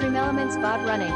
Restream elements bot running.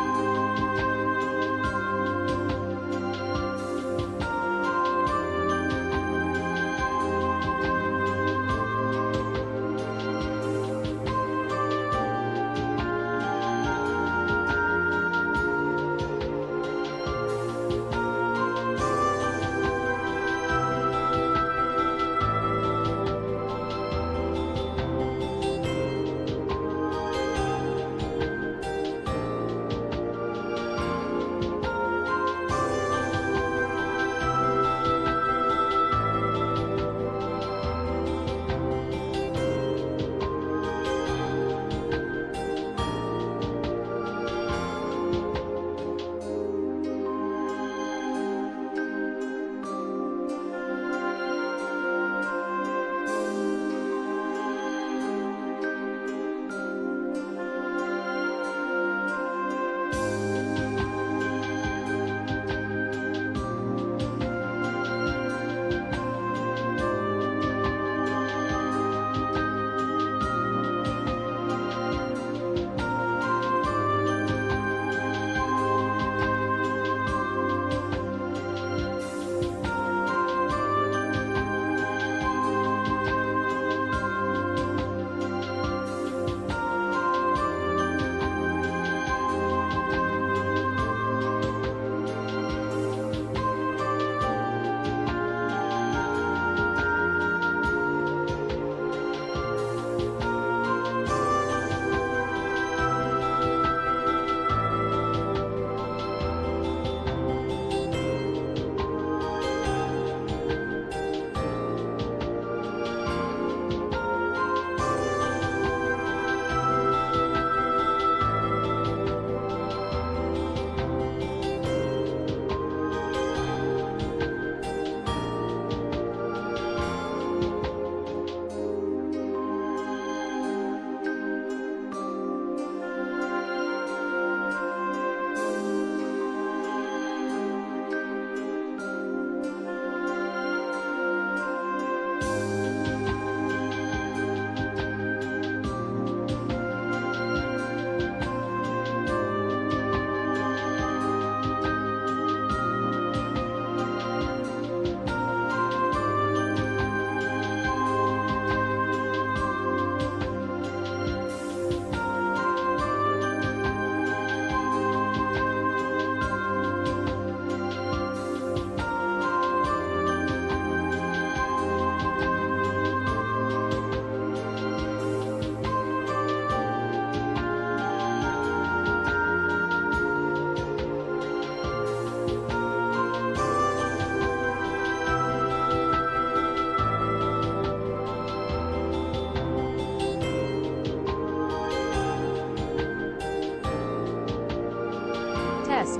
Test.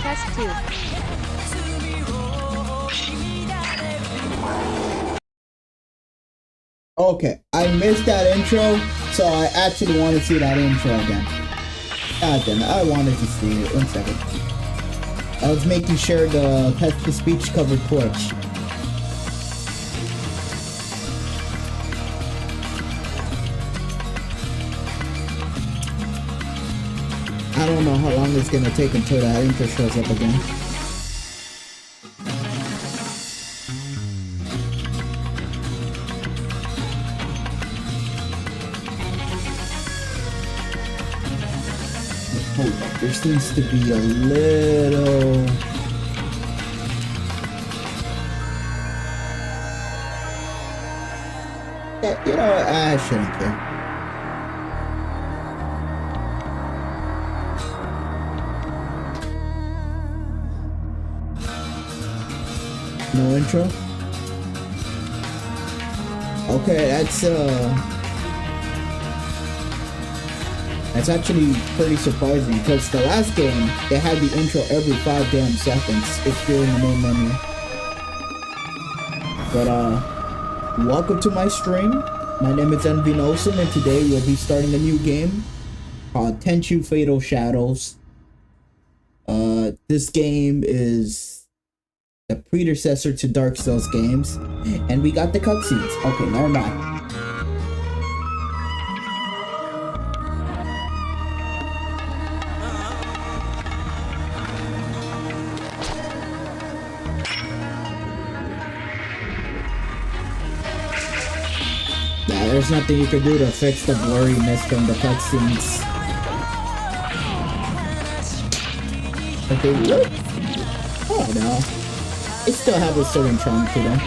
Test 2. Okay, I missed that intro, so I actually want to see that intro again. God damn it, I wanted to see it. 1 second. I was making sure the text-to-speech covered Twitch. I don't don't know how long it's gonna take until that intro shows up again. Hold up, there seems to be a little... Yeah, you know what? I shouldn't care. No intro? Okay, that's actually pretty surprising because the last game they had the intro every 5 damn seconds if you're in the main menu. But welcome to my stream. My name is Noson and today we'll be starting a new game called Tenchu Fatal Shadows. This game is the predecessor to Dark Souls games, and we got the cutscenes. Okay, never mind. Yeah, there's nothing you can do to fix the blurriness from the cutscenes. Okay, what? Oh no. They still have a certain charm to them.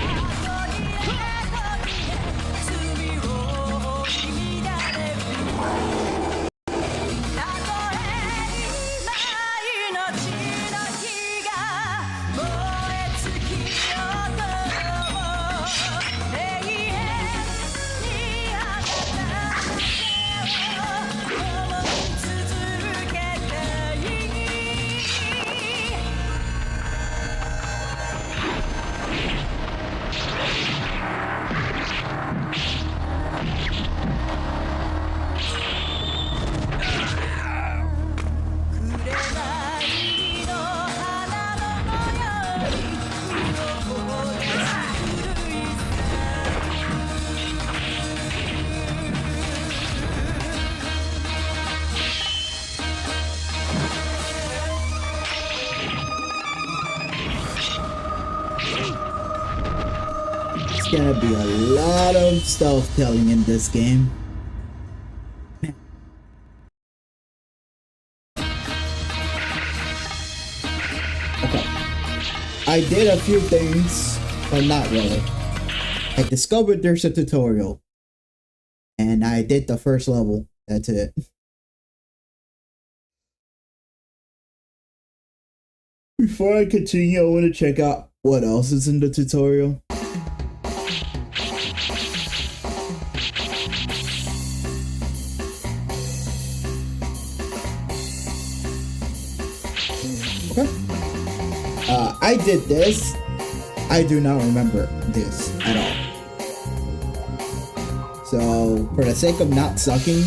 Gonna be a lot of stealth killing in this game. Okay, I did a few things, but not really. I discovered there's a tutorial, and I did the first level. That's it. Before I continue, I want to check out what else is in the tutorial. I did this. I do not remember this at all. So, for the sake of not sucking,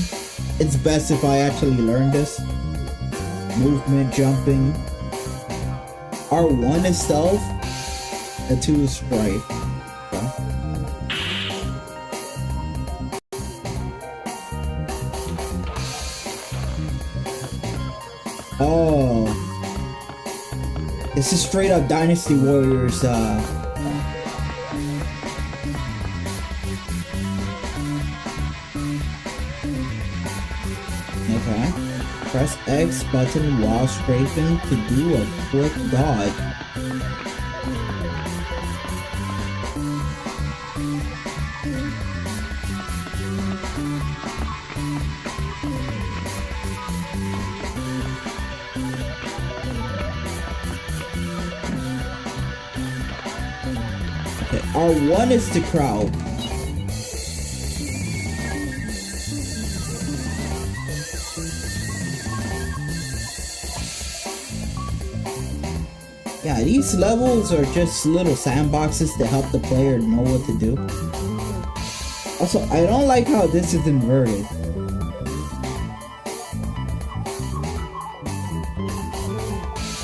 it's best if I actually learn this. Movement, jumping. R1 is stealth. The 2 is sprite. Okay. Oh. This is straight up Dynasty Warriors, okay. Press X button while strafing to do a quick dodge. R1 is to crowd. Yeah, these levels are just little sandboxes to help the player know what to do. Also, I don't like how this is inverted.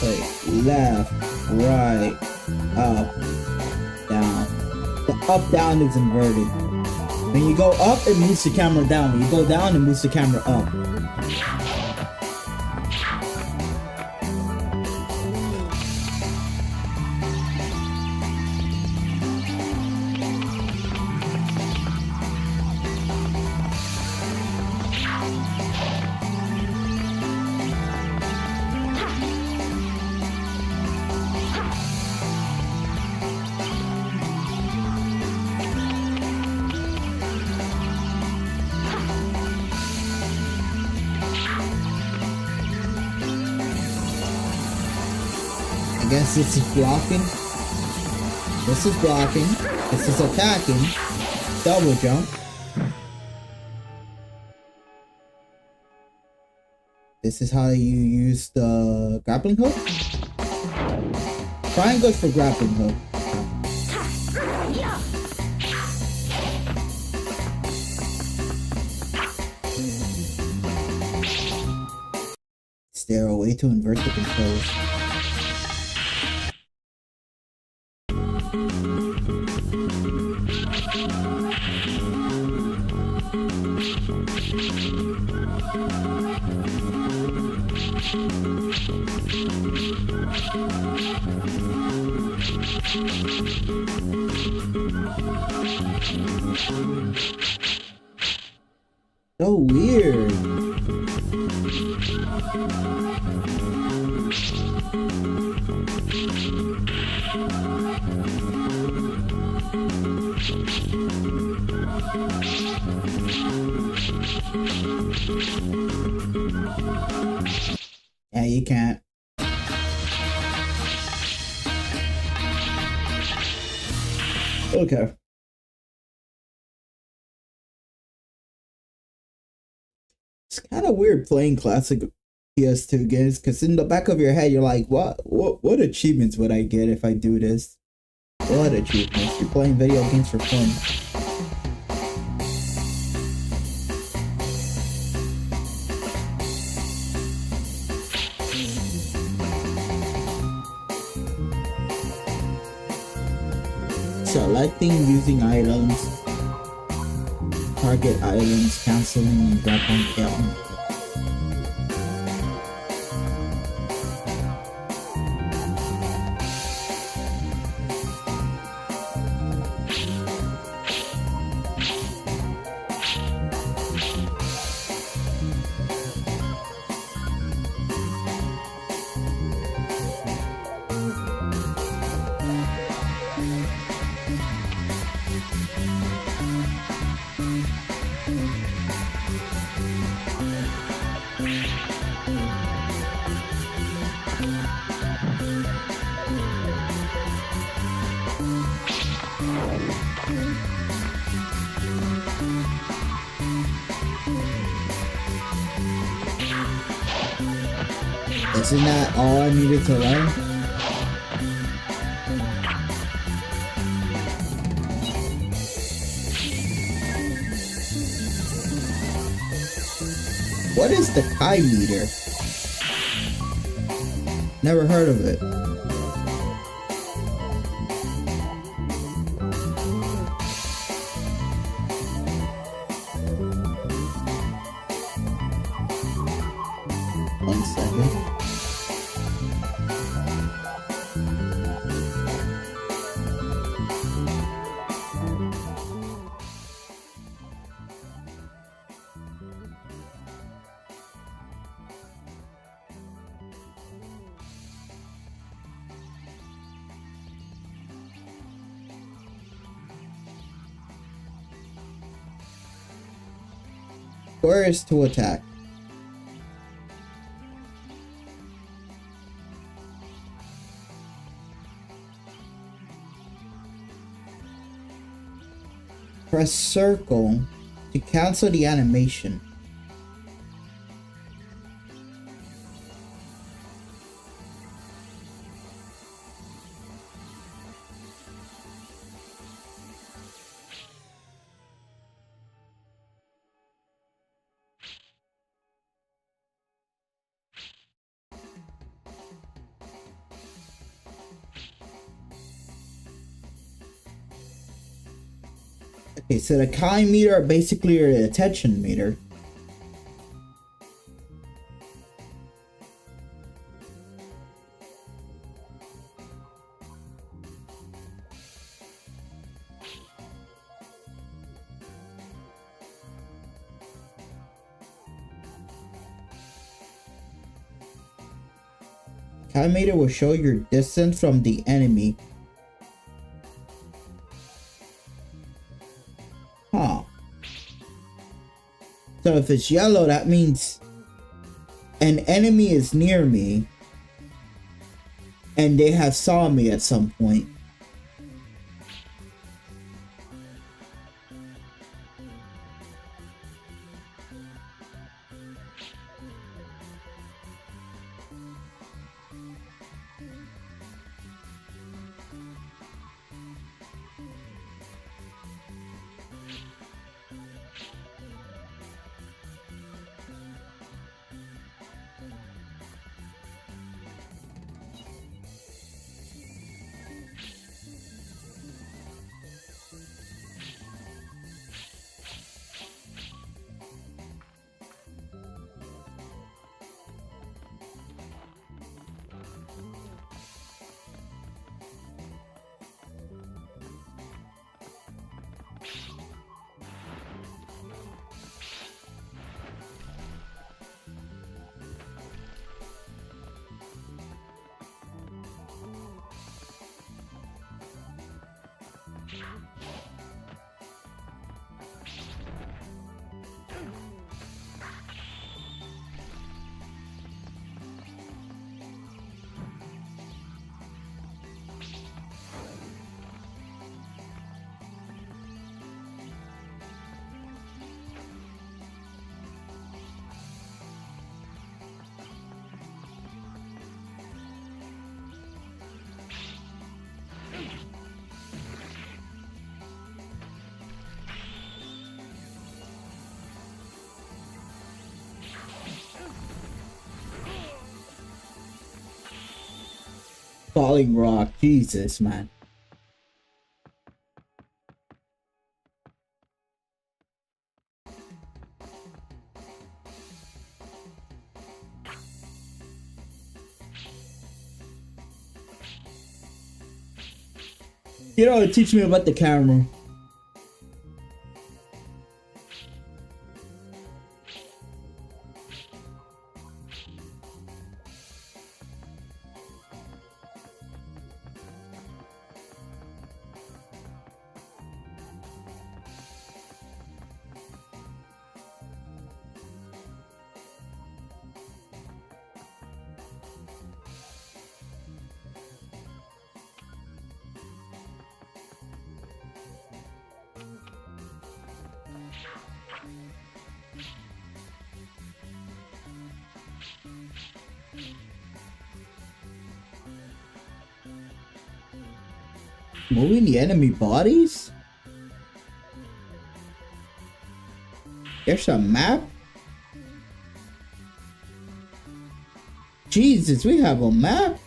Wait, left, right, up, down. The up down is inverted. When you go up, it moves the camera down. When you go down, it moves the camera up. guess this is blocking. This is blocking. This is attacking. Double jump. This is how you use the grappling hook. Triangles for grappling hook. Is there a way to invert the controls? So weird. Yeah, you can't. Okay. It's kind of weird playing classic PS2 games because in the back of your head you're like, what achievements would I get if I do this? What achievements? You're playing video games for fun. Selecting using items. Target items, canceling and grappling kill. Isn't that all I needed to learn? What is the Kai meter? Never heard of it. One second. Where is to attack? Press circle to cancel the animation. Okay, so the Kai meter are basically your attention meter. Kai meter will show your distance from the enemy. Huh. So if it's yellow, that means an enemy is near me. and they have saw me at some point. Falling rock, Jesus, man. You know, teach me about the camera. Moving the enemy bodies? There's a map? Jesus, we have a map?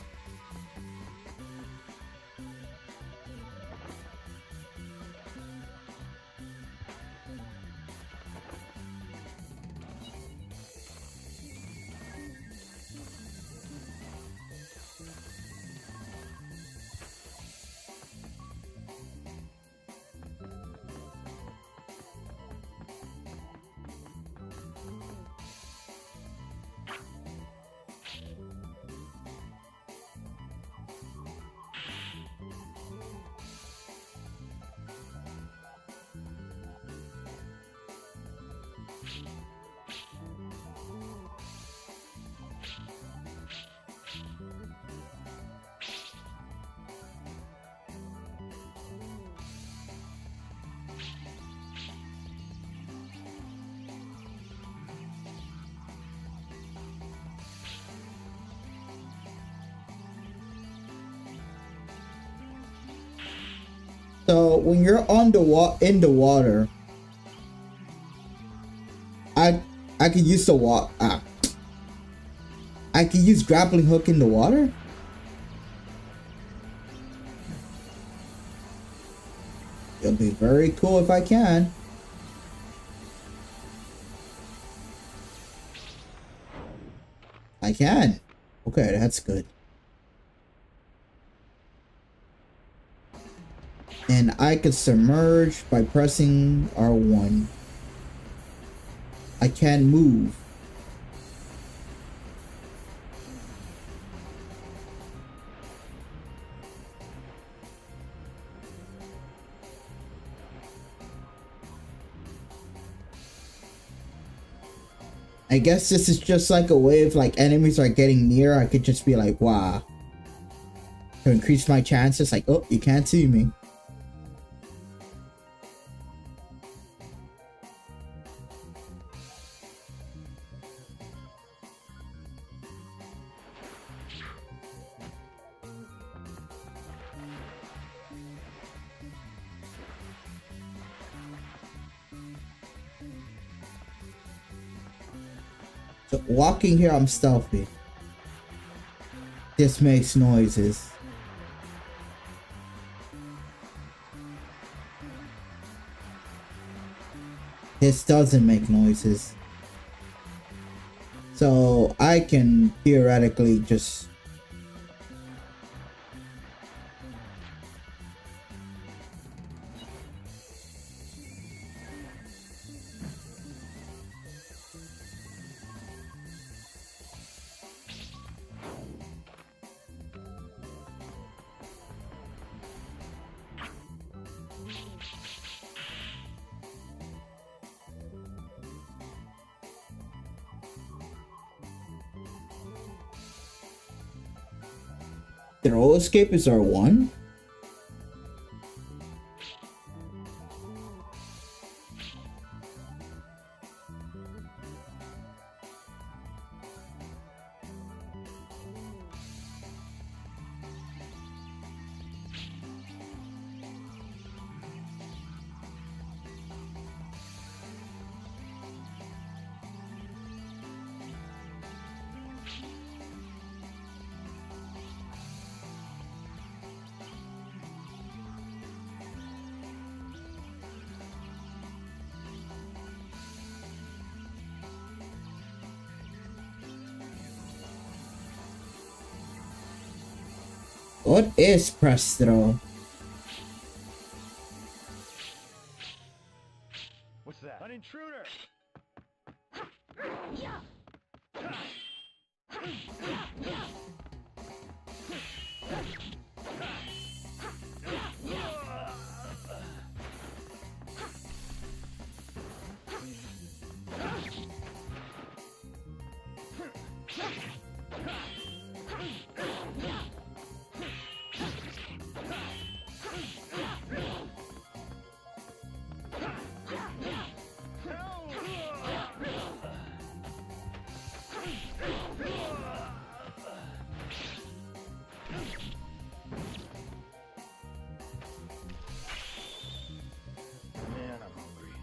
So when you're on the in the water, I could use the I could use grappling hook in the water. It'll be very cool if I can. I can. Okay, that's good. And I could submerge by pressing R1. I can move. I guess this is just like a way of like enemies are getting near, I could just be like, wow. to increase my chances. Like, oh, you can't see me. So walking here, I'm stealthy. This makes noises. This doesn't make noises. So I can theoretically just... Throw escape is R1? What is press throw? What's that? An intruder! Man, I'm hungry.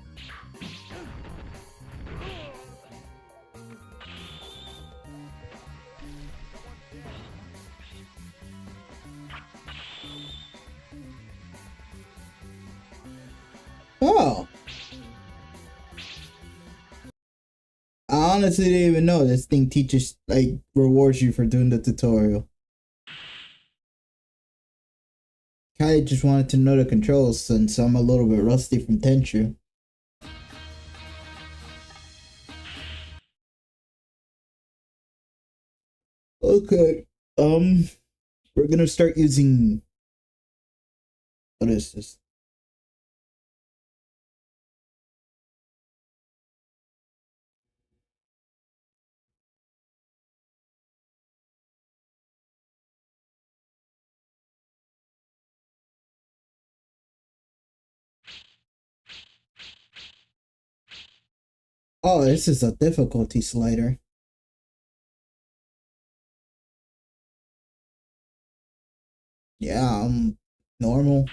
Oh. I honestly didn't even know this thing teaches, like, rewards you for doing the tutorial. I just wanted to know the controls since I'm a little bit rusty from Tenchu. Okay, we're gonna start using... What is this? Oh, this is a difficulty slider. Yeah, normal.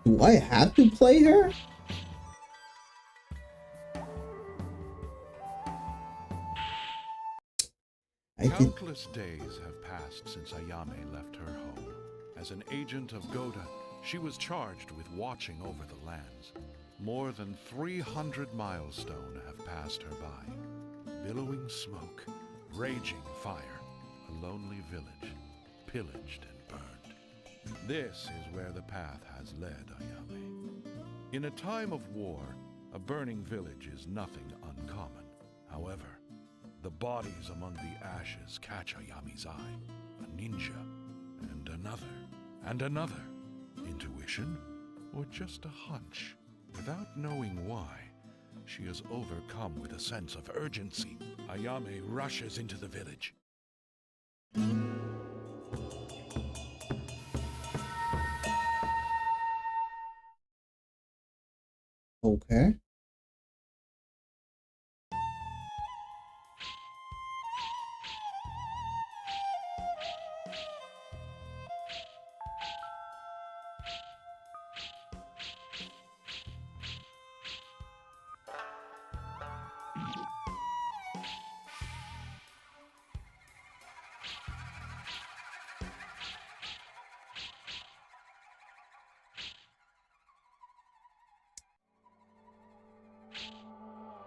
Do I have to play her? Countless days have passed since Ayame left her home. As an agent of Goda, she was charged with watching over the lands. More than 300 milestones have passed her by. Billowing smoke, raging fire, a lonely village, pillaged and burned. This is where the path has led Ayame. In a time of war, a burning village is nothing uncommon. However, the bodies among the ashes catch Ayame's eye. A ninja and another and another. Intuition? Or just a hunch? Without knowing why, she is overcome with a sense of urgency. Ayame rushes into the village. Okay.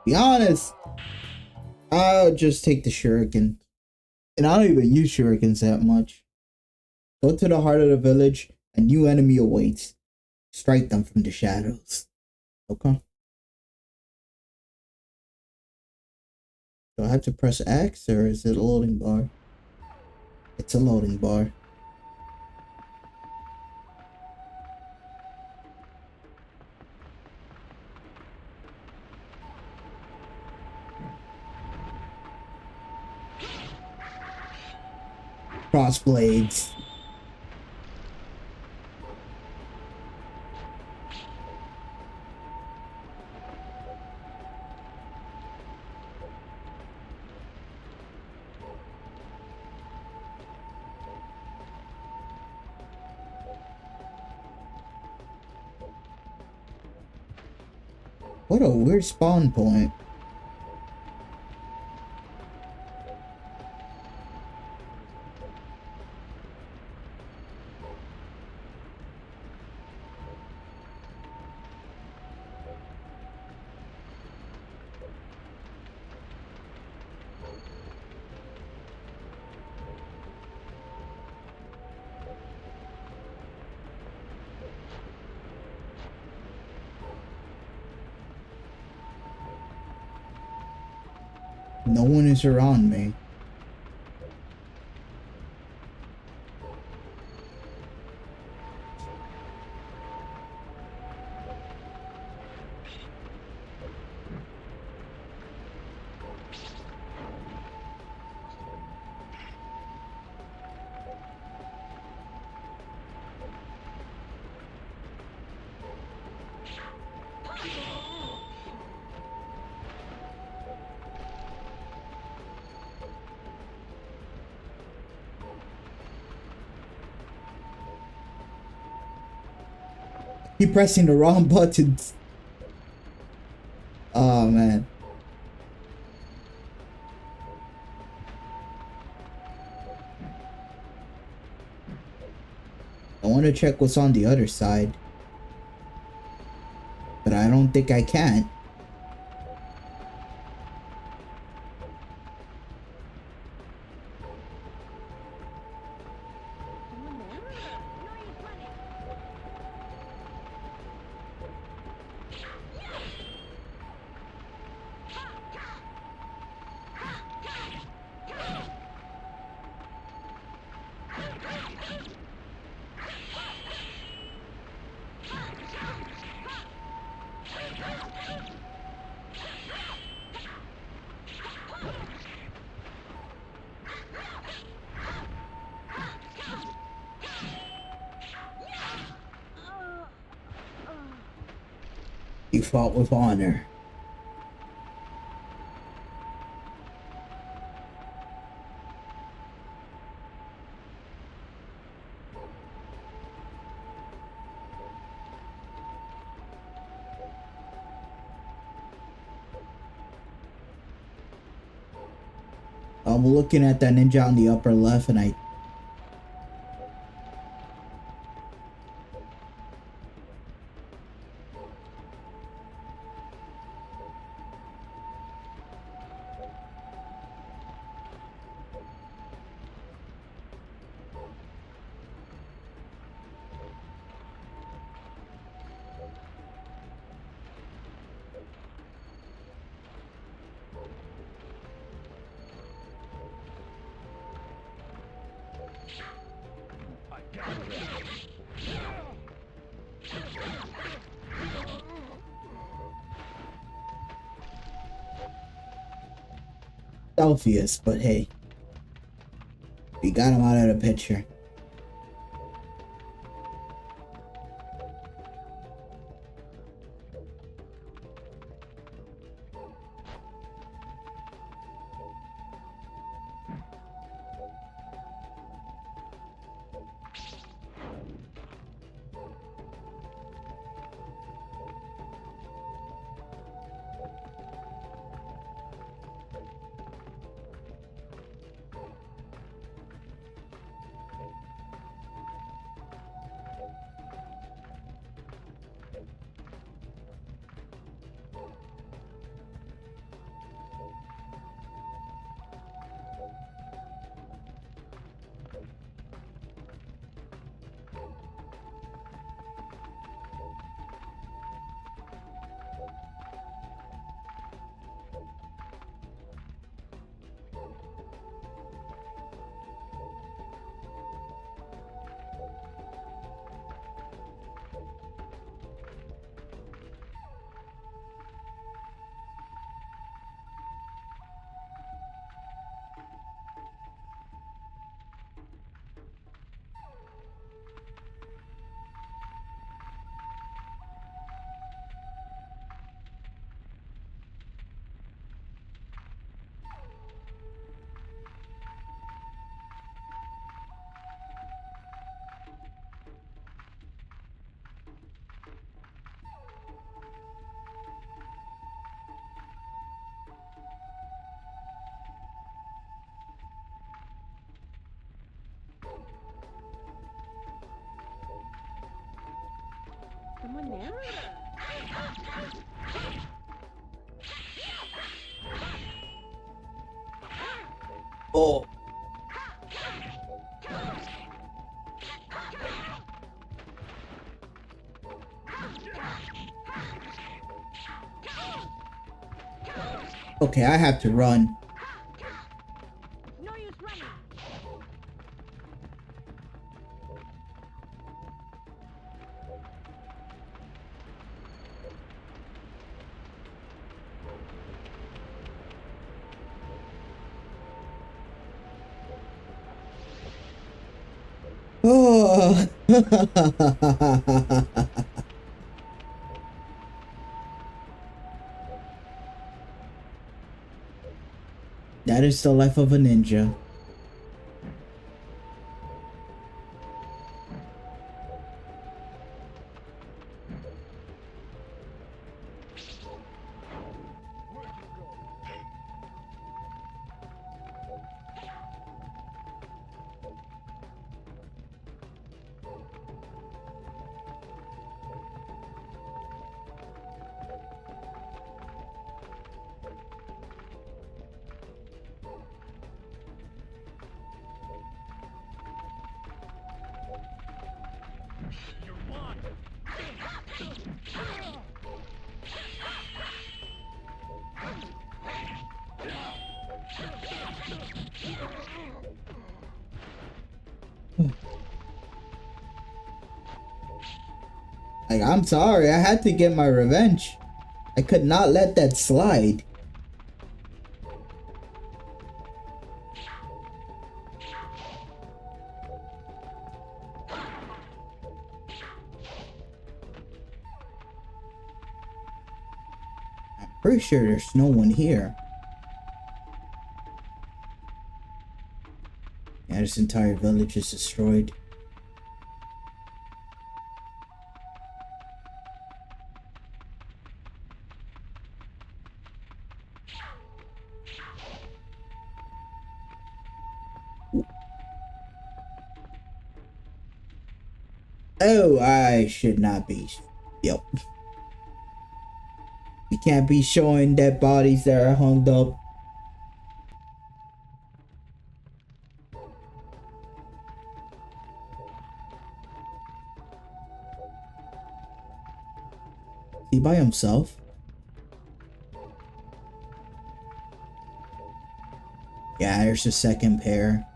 Be honest, I'll just take the shuriken. And I don't even use shurikens that much. Go to the heart of the village. A new enemy awaits. Strike them from the shadows. Okay. Do I have to press X or is it a loading bar? It's a loading bar. Crossblades. What a weird spawn point. No one is around me. Keep pressing the wrong buttons. Oh man. I want to check what's on the other side. But I don't think I can. You fought with honor. I'm looking at that ninja on the upper left and I stealthiest, but hey, we got him out of the picture. Someone there? Oh. Okay, I have to run. No use running. Oh. That is the life of a ninja. Like, I'm sorry, I had to get my revenge. I could not let that slide. I'm pretty sure there's no one here. Yeah, this entire village is destroyed. Oh, I should not be. Yep. We can't be showing dead bodies that are hung up. Is he by himself? Yeah, there's the second pair.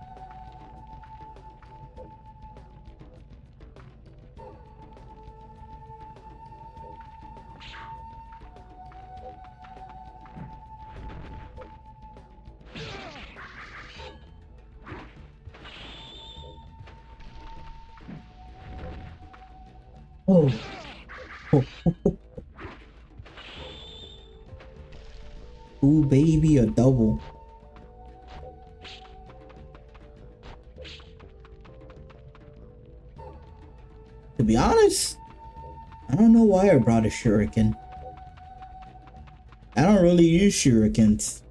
Oh. Oh. Ooh, baby, a double. To be honest, I don't know why I brought a shuriken. I don't really use shurikens.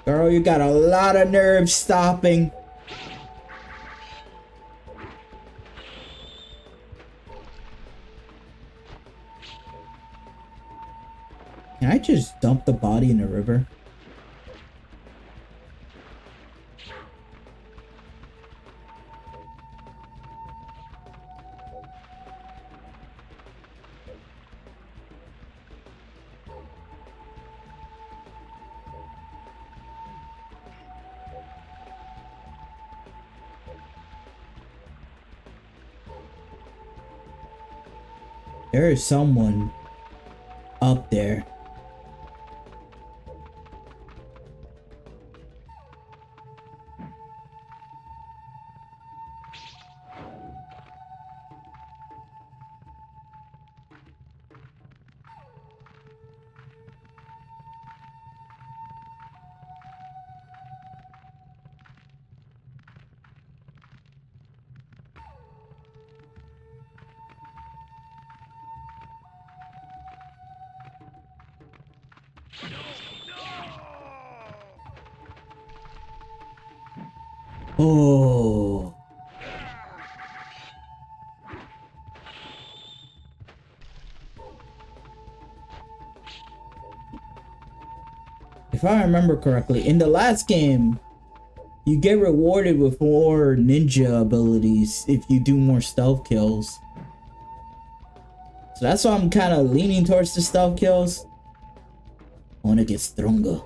Girl, you got a lot of nerve stopping. Can I just dump the body in the river? There is someone up there. Oh. If I remember correctly, in the last game, you get rewarded with more ninja abilities if you do more stealth kills. So that's why I'm kind of leaning towards the stealth kills. I want to get stronger.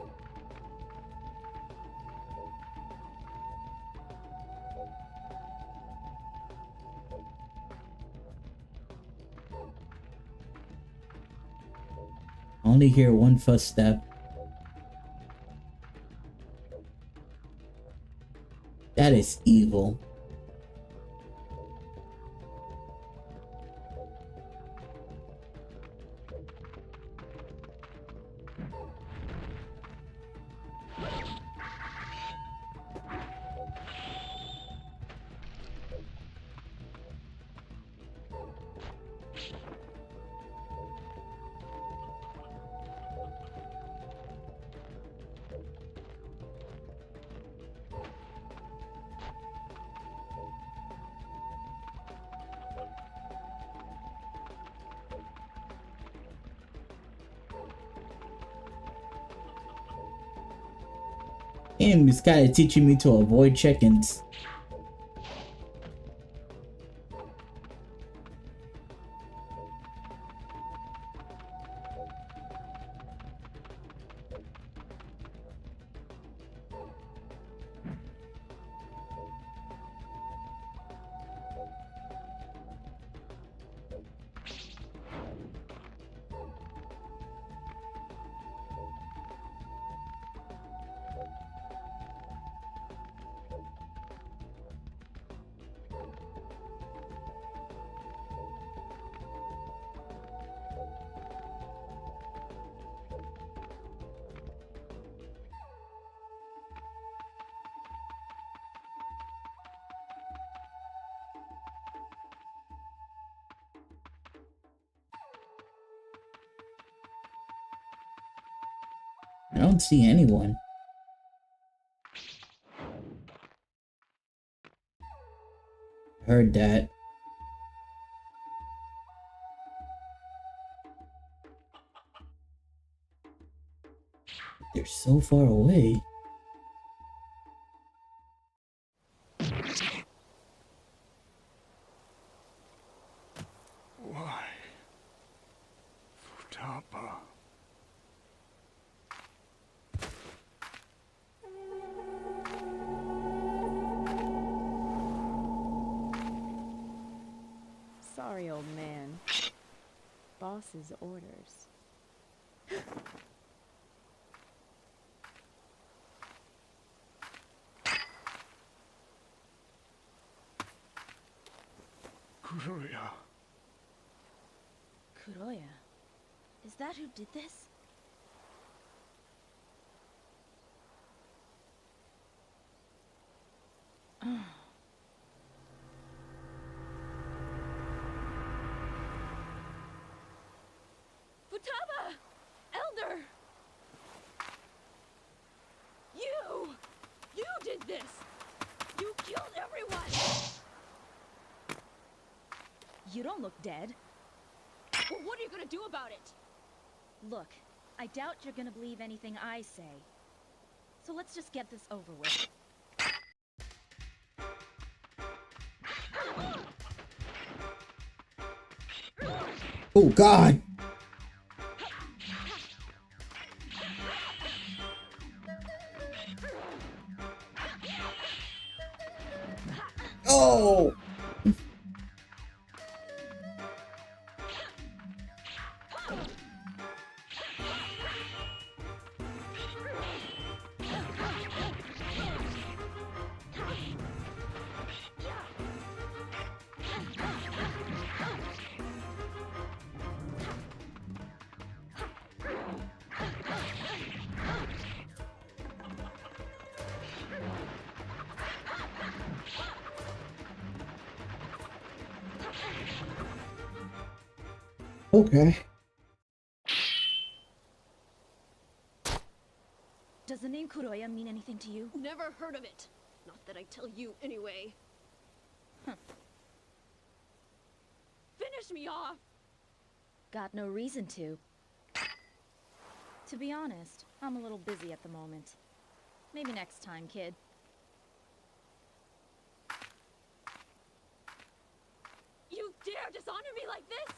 I only hear one footstep. That is evil. Game is kind of teaching me to avoid check-ins. I don't see anyone. Heard that. They're so far away. Why? Futaba. Sorry, old man. Boss's orders. Kuruya. Kuroya. Is that who did this? Futaba! Elder! You! You did this! You killed everyone! You don't look dead. Well, what are you gonna do about it? Look, I doubt you're gonna believe anything I say. So let's just get this over with. Oh God. Oh. Okay. Does the name Kuroya mean anything to you? Never heard of it. Not that I tell you anyway. Huh. Finish me off! Got no reason to. To be honest, I'm a little busy at the moment. Maybe next time, kid. You dare dishonor me like this?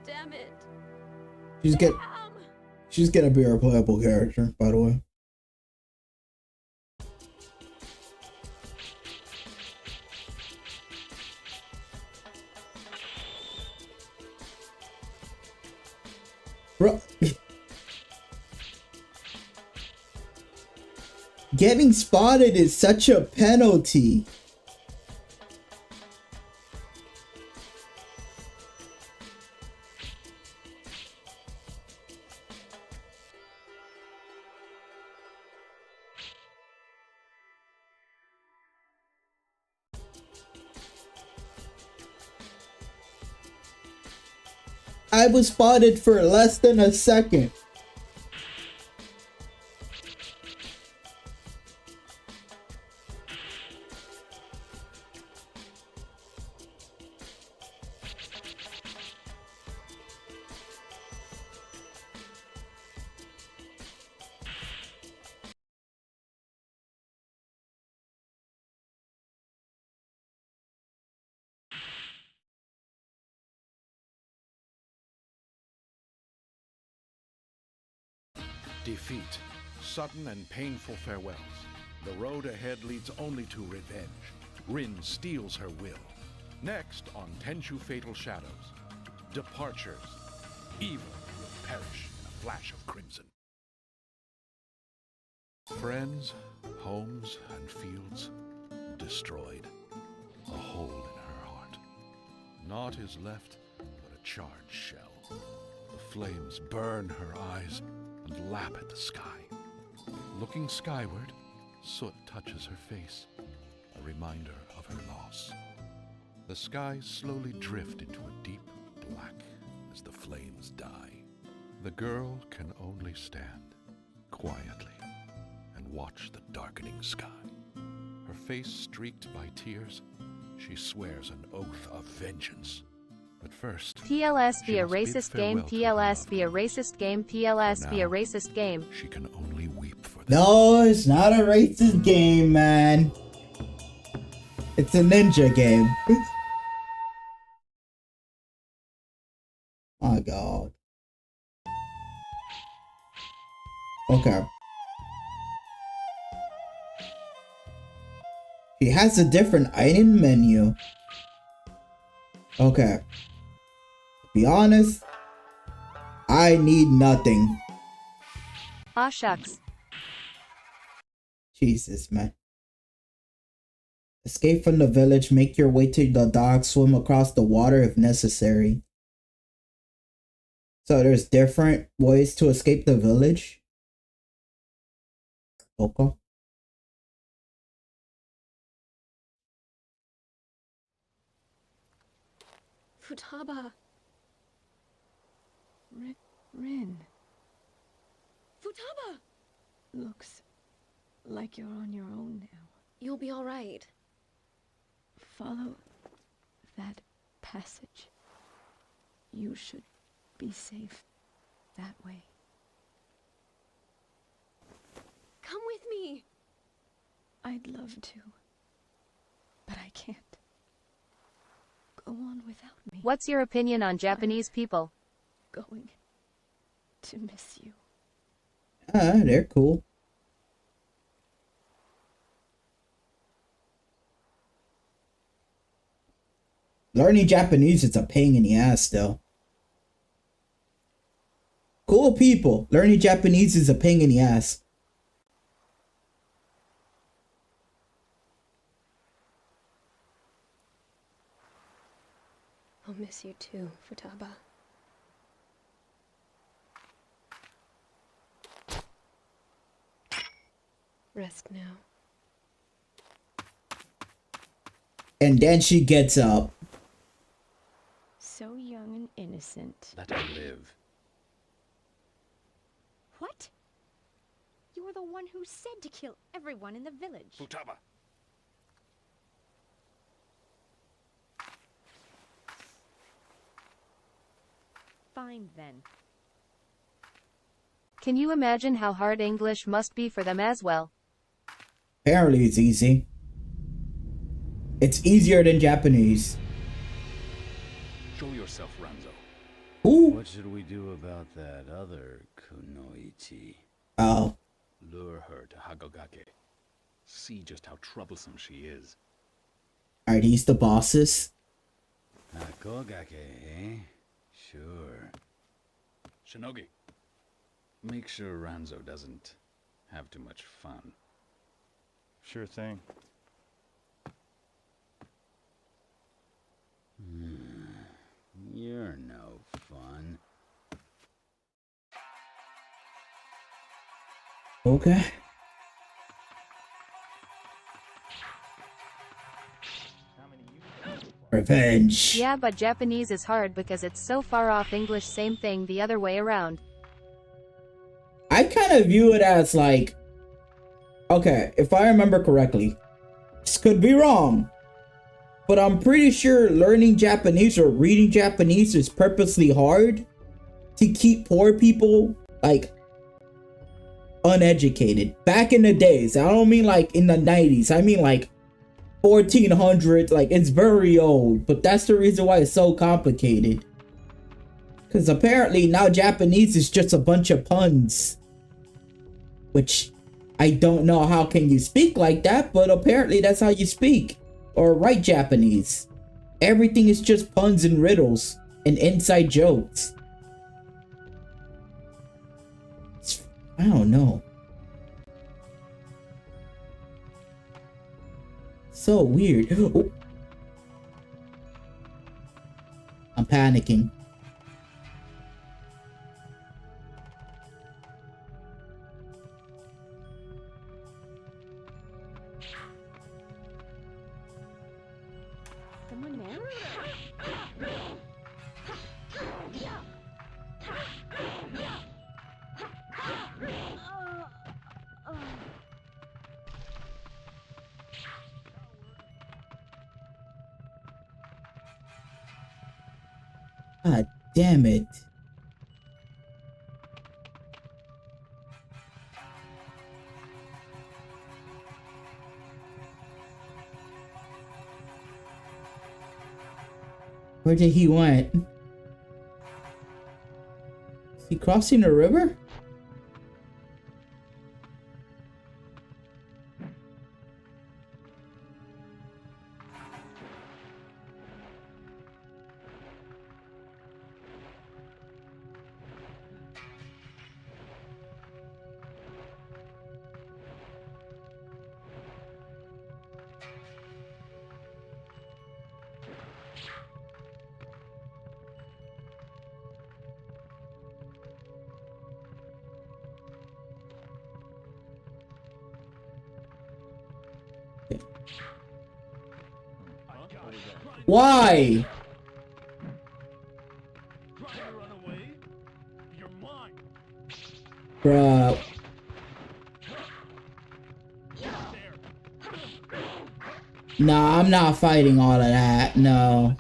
Damn it. Damn! She's gonna be our playable character, by the way. Bro. Getting spotted is such a penalty. I was spotted for less than a second. Defeat. Sudden and painful farewells. The road ahead leads only to revenge. Rin steals her will. Next on Tenchu Fatal Shadows. Departures. Evil will perish in a flash of crimson. Friends, homes, and fields destroyed. A hole in her heart. Naught is left but a charred shell. The flames burn her eyes and lap at the sky. Looking skyward, soot touches her face, a reminder of her loss. The skies slowly drift into a deep black as the flames die. The girl can only stand quietly and watch the darkening sky. Her face streaked by tears, she swears an oath of vengeance. But first, PLS be she a must bid racist game, farewell to her PLS be a loved racist game, For PLS be a now, racist game. She can only weep for them. No, it's not a racist game, man. It's a ninja game. My God. Okay. She has a different item menu. Okay. To be honest, I need nothing. Aw shucks. Jesus, man. Escape from the village, make your way to the dock, swim across the water if necessary. So there's different ways to escape the village? Okay. Futaba. Rin. Futaba! Looks like you're on your own now. You'll be alright. Follow that passage. You should be safe that way. Come with me! I'd love to, but I can't. Go on without me. What's your opinion on Japanese people? Going to miss you. They're cool. Learning Japanese is a pain in the ass, though. Cool people. Learning Japanese is a pain in the ass. I'll miss you too, Futaba. Rest now. And then she gets up. So young and innocent. Let her live. What? You were the one who said to kill everyone in the village. Futaba! Fine then. Can you imagine how hard English must be for them as well? Apparently it's easy. It's easier than Japanese. Show yourself, Ranzo. Ooh. What should we do about that other kunoichi? Oh. Lure her to Hagogake. See just how troublesome she is. Are these the bosses? Hagogake, eh? Sure. Shinogi, make sure Ranzo doesn't have too much fun. Sure thing. You're no fun. Okay. Revenge. Yeah, but Japanese is hard because it's so far off English. Same thing the other way around. I kind of view it as like, okay, if I remember correctly, this could be wrong, but I'm pretty sure learning Japanese or reading Japanese is purposely hard to keep poor people like uneducated. Back in the days, I don't mean like in the 90s, I mean like 1400s, like it's very old, but that's the reason why it's so complicated. Because apparently now Japanese is just a bunch of puns, which I don't know how can you speak like that, but apparently that's how you speak or write Japanese. Everything is just puns and riddles and inside jokes. I don't know. So weird. Oh. I'm panicking. Someone there? God damn it. Where did he went? He crossing the river? Why? Bruh. Nah, I'm not fighting all of that. No.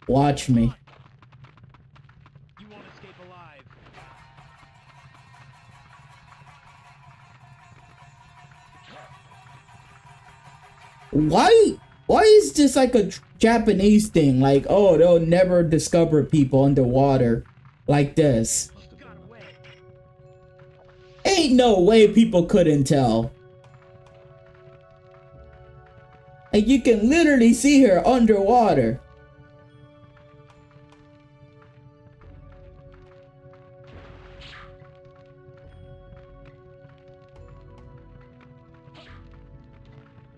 Watch me. Why is this like a Japanese thing? Like, oh, they'll never discover people underwater like this. Ain't no way people couldn't tell. Like, you can literally see her underwater.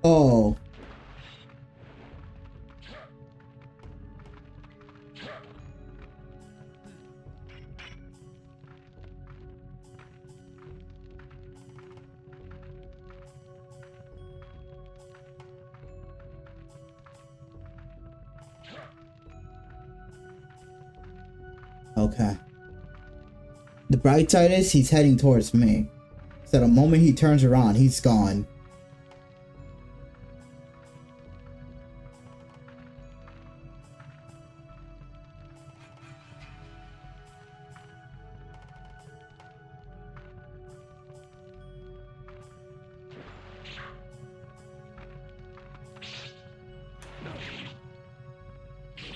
Oh. Okay. The bright side is he's heading towards me. So the moment he turns around, he's gone.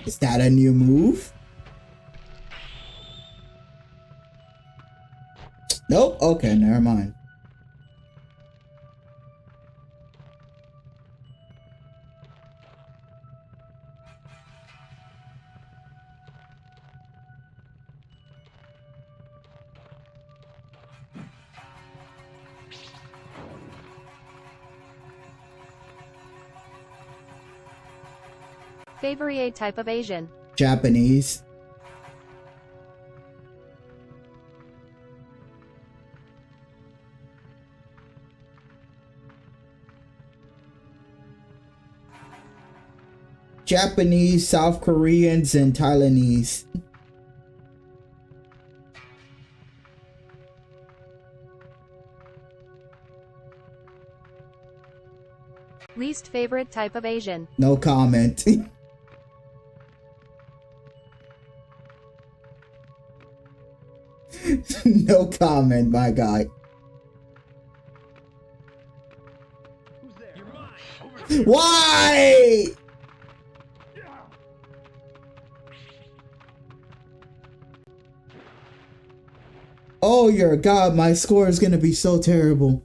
Is that a new move? Nope. Okay, never mind. Favorite type of Asian. Japanese. Japanese, South Koreans, and Thailandese. Least favorite type of Asian. No comment. No comment, my guy. Why? Oh, your God, my score is gonna be so terrible.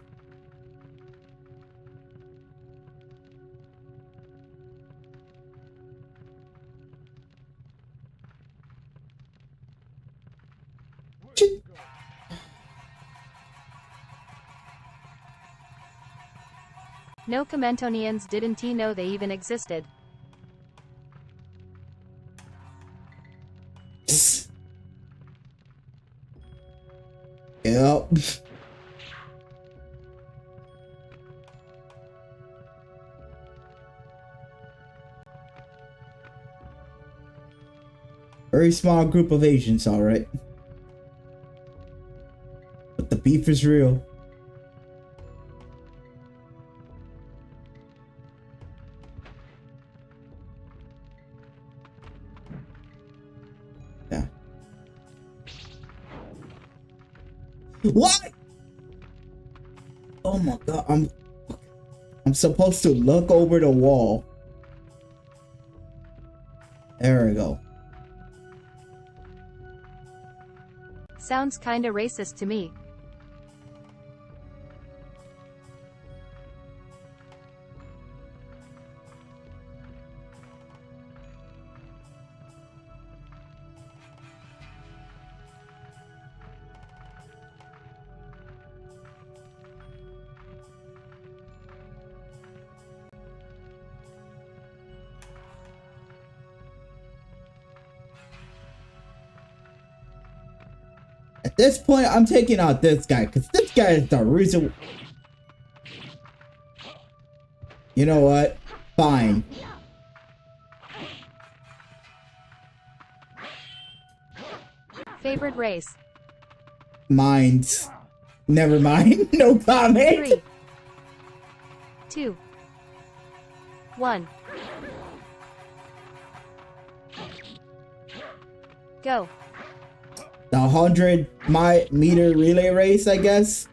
No Commentonians didn't know they even existed. Yep. Very small group of Asians, alright. But the beef is real. Yeah. What? Oh my God, I'm supposed to look over the wall. There we go. Sounds kinda racist to me. At this point, I'm taking out this guy, because this guy is the reason. You know what? Fine. Favorite race? Mines. Never mind. No comment. 3, 2, 1. Go. The 100-meter relay race, I guess.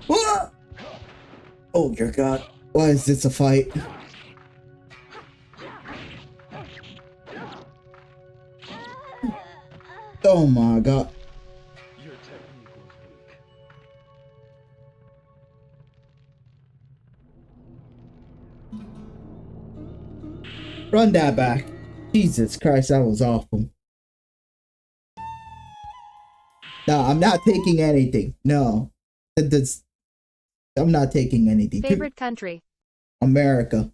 What? Oh your god. Why is this a fight? Oh my god. Run that back. Jesus Christ, that was awful. No, I'm not taking anything. No. I'm not taking anything. Favorite country? America.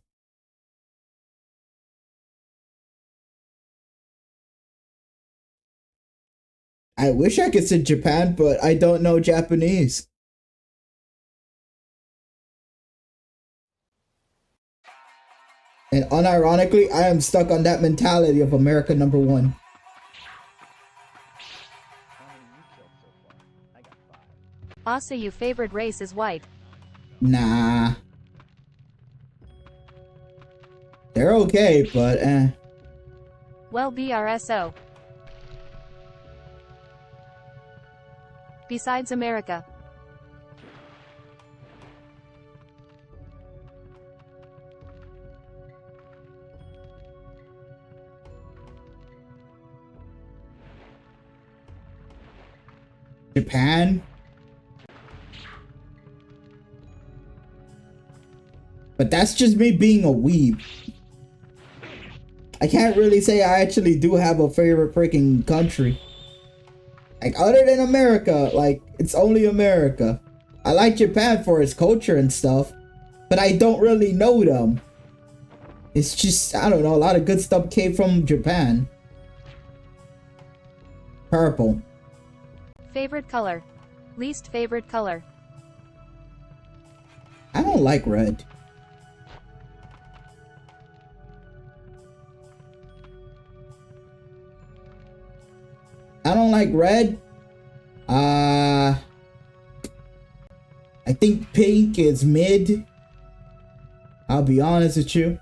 I wish I could say Japan, but I don't know Japanese. And unironically, I am stuck on that mentality of America #1. Also, your favorite race is white. Nah. They're okay, but Well, BRSO. Besides America. Japan. But that's just me being a weeb. I can't really say I actually do have a favorite freaking country. Like, other than America, like, it's only America. I like Japan for its culture and stuff, but I don't really know them. It's just, I don't know, a lot of good stuff came from Japan. Purple. Favorite color? Least favorite color? I don't like red. I don't like red. I think pink is mid. I'll be honest with you.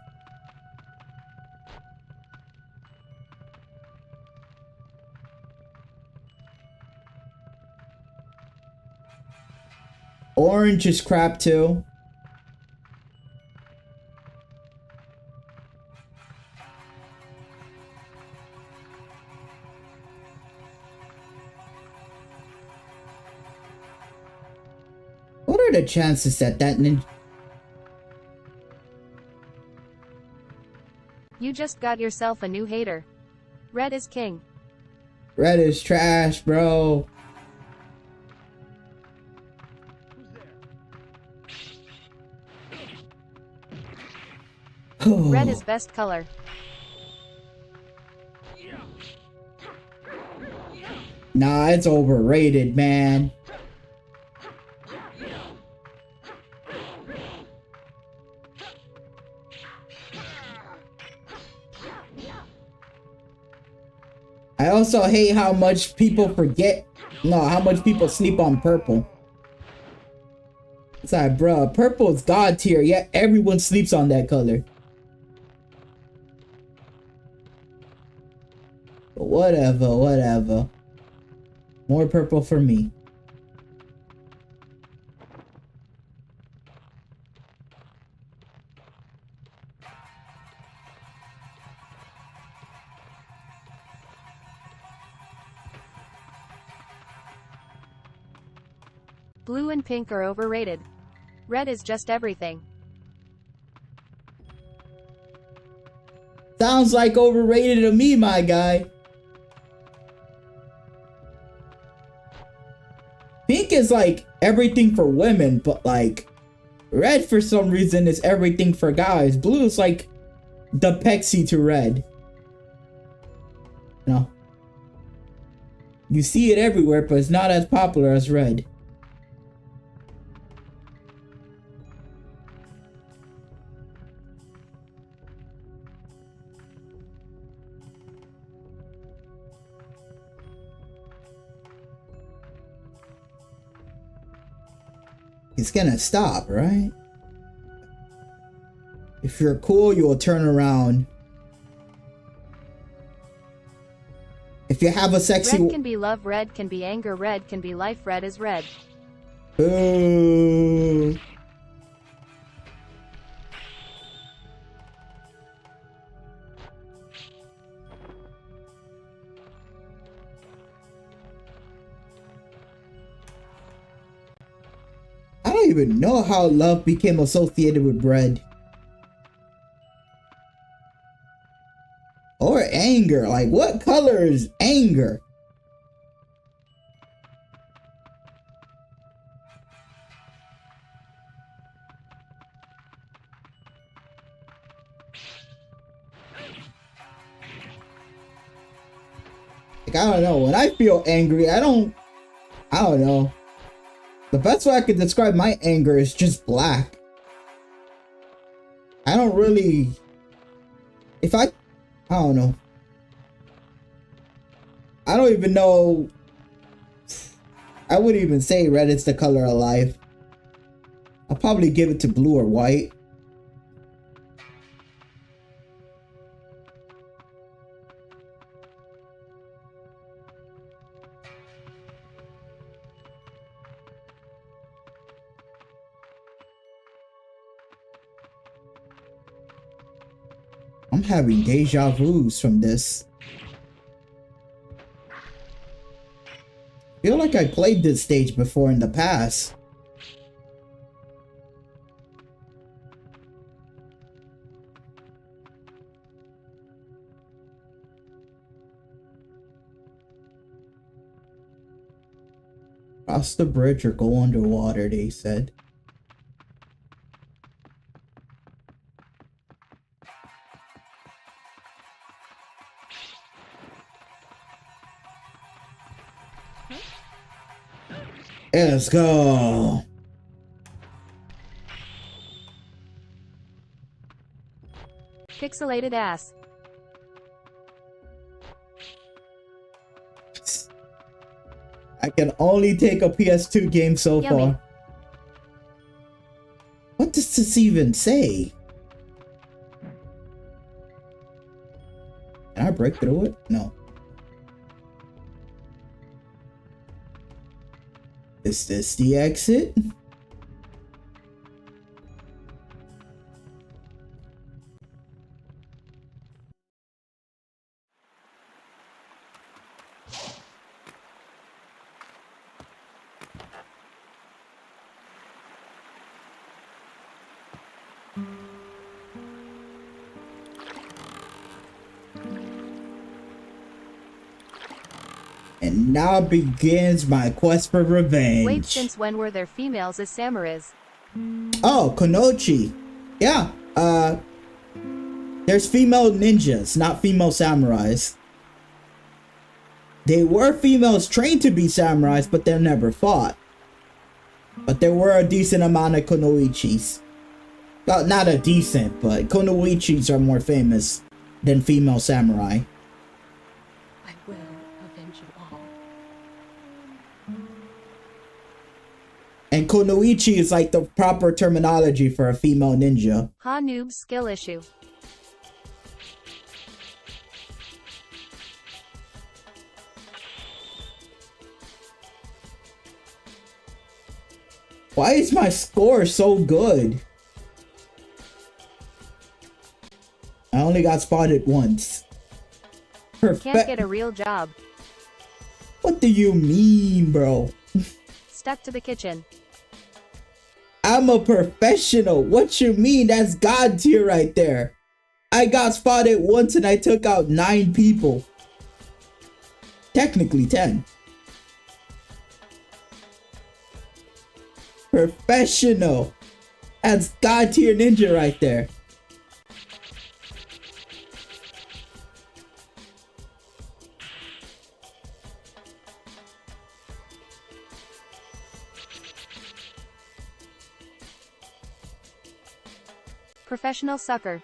Orange is crap too. What are the chances that ninja... You just got yourself a new hater. Red is king. Red is trash, bro. Red is best color. Nah, it's overrated, man. I also hate how much people forget, how much people sleep on purple. It's like, bruh, purple is god tier, yet everyone sleeps on that color. But whatever. More purple for me. Blue and pink are overrated. Red is just everything. Sounds like overrated to me, my guy. Pink is like everything for women, but like red for some reason is everything for guys. Blue is like the Pepsi to red. You know? You see it everywhere, but it's not as popular as red. It's gonna stop, right? If you're cool, you will turn around. If you have a sexy... Red can be love, red can be anger, red can be life, red is red. Boo. I don't even know how love became associated with bread. Or anger. Like, what color is anger? Like, I don't know. When I feel angry, I don't know. The best way I could describe my anger is just black. I don't really... I don't know. I don't even know. I wouldn't even say red is the color of life. I'll probably give it to blue or white. I'm having deja vus from this. Feel like I played this stage before in the past. Cross the bridge or go underwater, they said. Let's go. Pixelated ass. I can only take a PS2 game so Yummy. far. What does this even say? Can I break through it? No. Is this the exit? And now begins my quest for revenge. Wait, since when were there females as samurais? Oh, Konochi. Yeah, there's female ninjas, not female samurais. They were females trained to be samurais, but they never fought. But there were a decent amount of Kunoichis. Well, not a decent, but Kunoichis are more famous than female samurai. I will avenge you all. And Kunoichi is like the proper terminology for a female ninja. Ha noob skill issue. Why is my score so good? I only got spotted once. Can't get a real job. What do you mean, bro? Stuck to the kitchen. I'm a professional. What you mean? That's God tier right there. I got spotted once and I took out 9 people. Technically 10. Professional. That's God tier ninja right there. Professional sucker.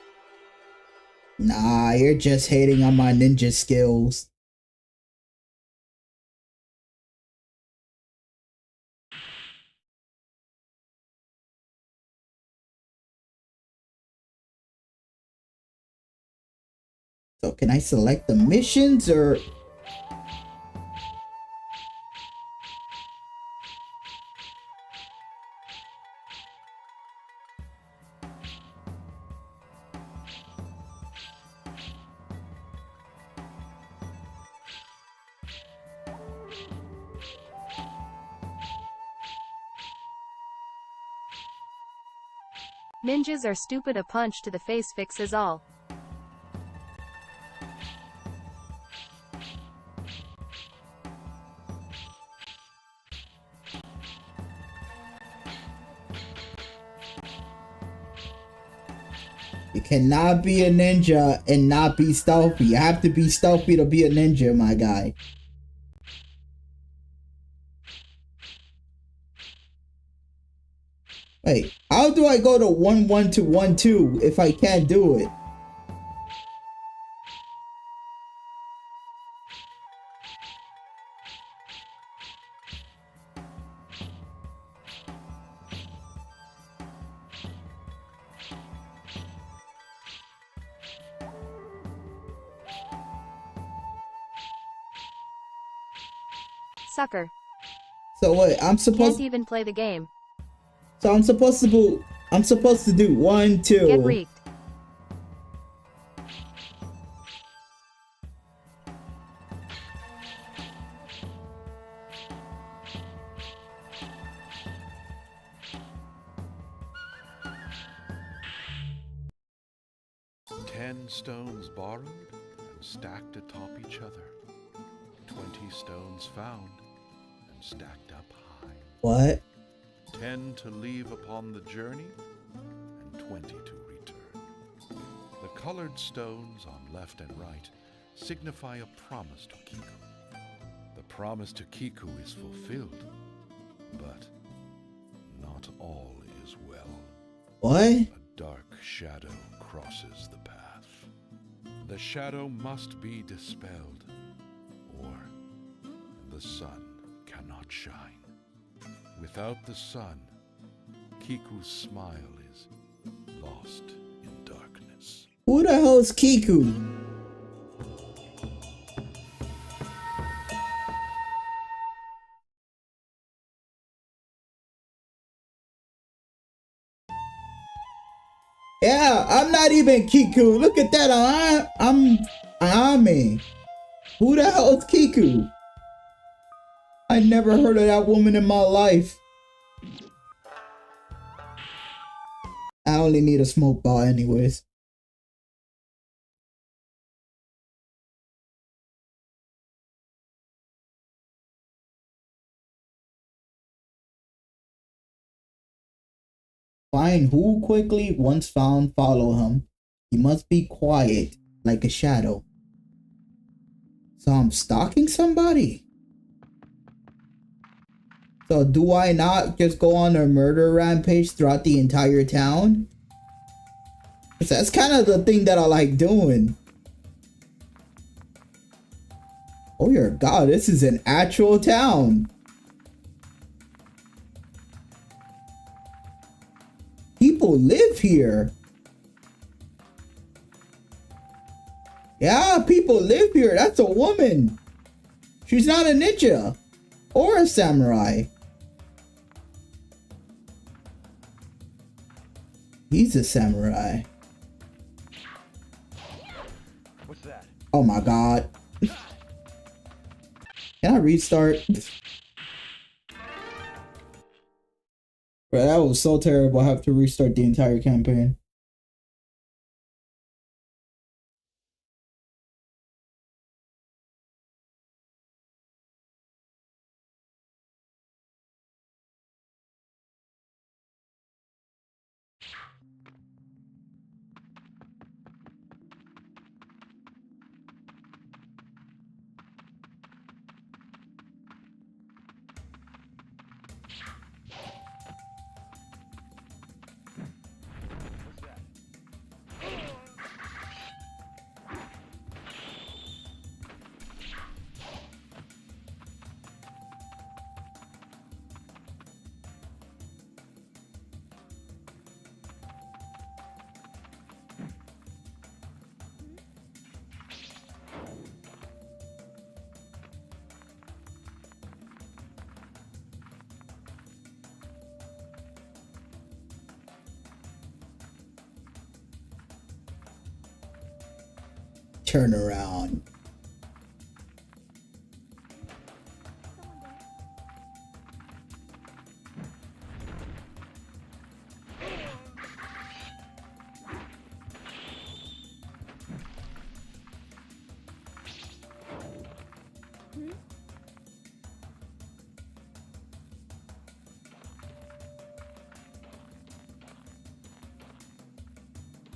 Nah, you're just hating on my ninja skills. So can I select the missions or... Ninjas are stupid, a punch to the face fixes all. You cannot be a ninja and not be stealthy. You have to be stealthy to be a ninja, my guy. Wait, how do I go to 1-1 to 1-2 if I can't do it? Sucker. So wait, I'm supposed Can't even play the game. So I'm supposed to do 1, 2. Get reeked. Stones borrowed and stacked atop each other. 20 stones found and stacked up high. What? 10 to leave upon the journey and 20 to return. The colored stones on left and right signify a promise to Kiku. The promise to Kiku is fulfilled, but not all is well. What? A dark shadow crosses the path. The shadow must be dispelled, or the sun cannot shine. Without the sun, Kiku's smile is lost in darkness. Who the hell is Kiku? Yeah, I'm not even Kiku. Look at that. I'm Ame. Who the hell is Kiku? I never heard of that woman in my life. I only need a smoke ball anyways. Find who quickly. Once found, follow him. He must be quiet, like a shadow. So I'm stalking somebody? So do I not just go on a murder rampage throughout the entire town? 'Cause that's kind of the thing that I like doing. Oh your god, this is an actual town. People live here. Yeah, people live here. That's a woman. She's not a ninja or a samurai. He's a samurai. What's that? Oh my god. Can I restart? Bro, that was so terrible. I have to restart the entire campaign. Turn around.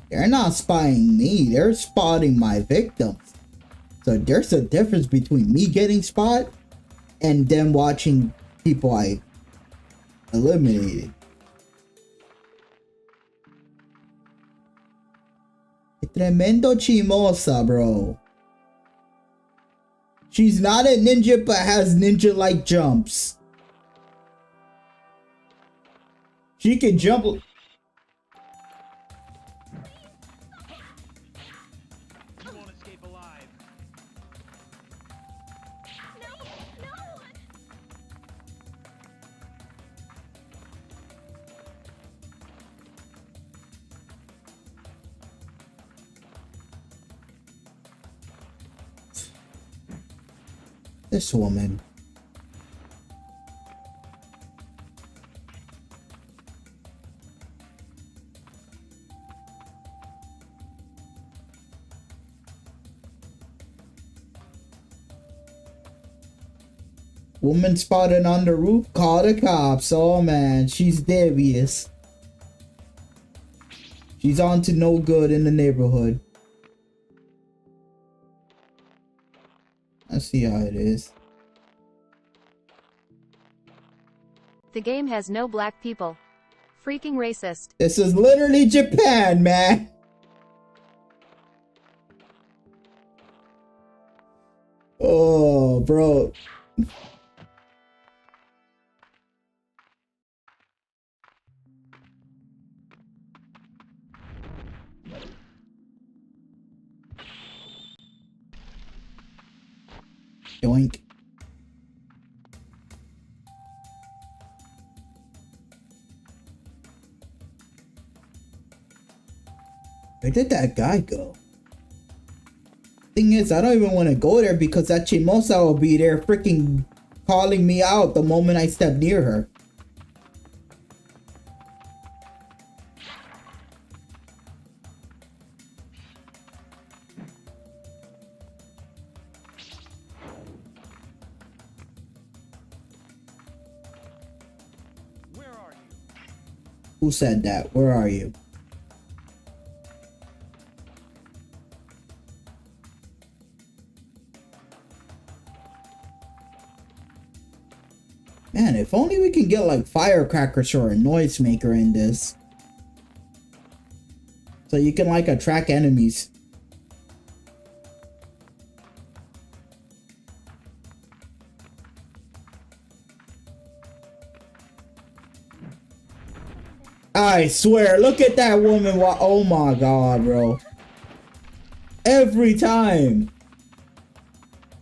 They're not spying me, they're spotting my victims. So there's a difference between me getting spot and them watching people I eliminated. Tremendo chimosa, bro. She's not a ninja but has ninja-like jumps. She can jump. This woman. Woman spotted on the roof, call the cops. Oh man, she's devious. She's on to no good in the neighborhood. I see how it is. The game has no black people. Freaking racist. This is literally Japan, man. Oh, bro. Yoink. Where did that guy go? Thing is, I don't even want to go there because that Chimosa will be there freaking calling me out the moment I step near her. Who said that? Where are you? Man, if only we can get like firecrackers or a noisemaker in this. So you can like attract enemies. I swear, look at that woman. Oh my god, bro. Every time.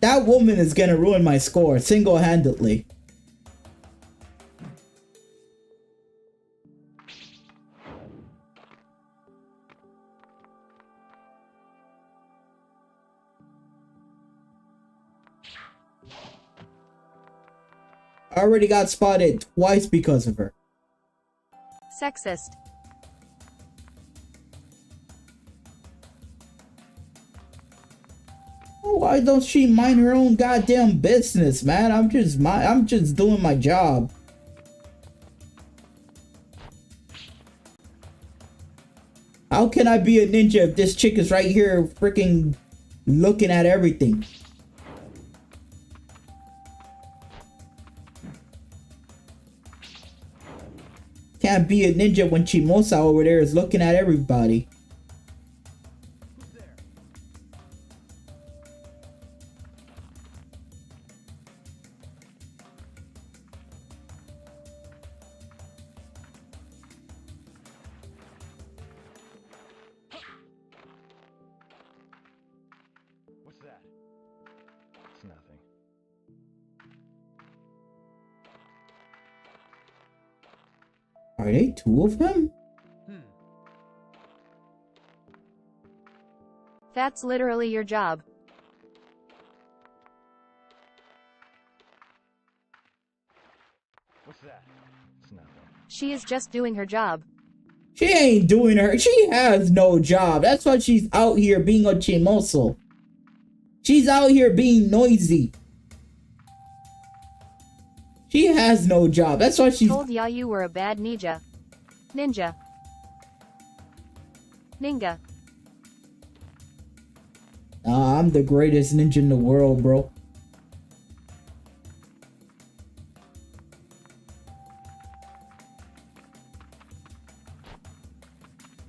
That woman is gonna ruin my score single-handedly. I already got spotted twice because of her. Sexist. Why don't she mind her own goddamn business, man? I'm just doing my job. How can I be a ninja if this chick is right here freaking looking at everything? Can't be a ninja when Chimosa over there is looking at everybody. What's that? It's nothing. Are they two of them? That's literally your job. What's that? It's nothing. She is just doing her job. She ain't doing her. She has no job. That's why she's out here being a chimoso. She's out here being noisy. She has no job. That's why she's... Told ya you were a bad ninja. Ninja. Ninga. I'm the greatest ninja in the world, bro.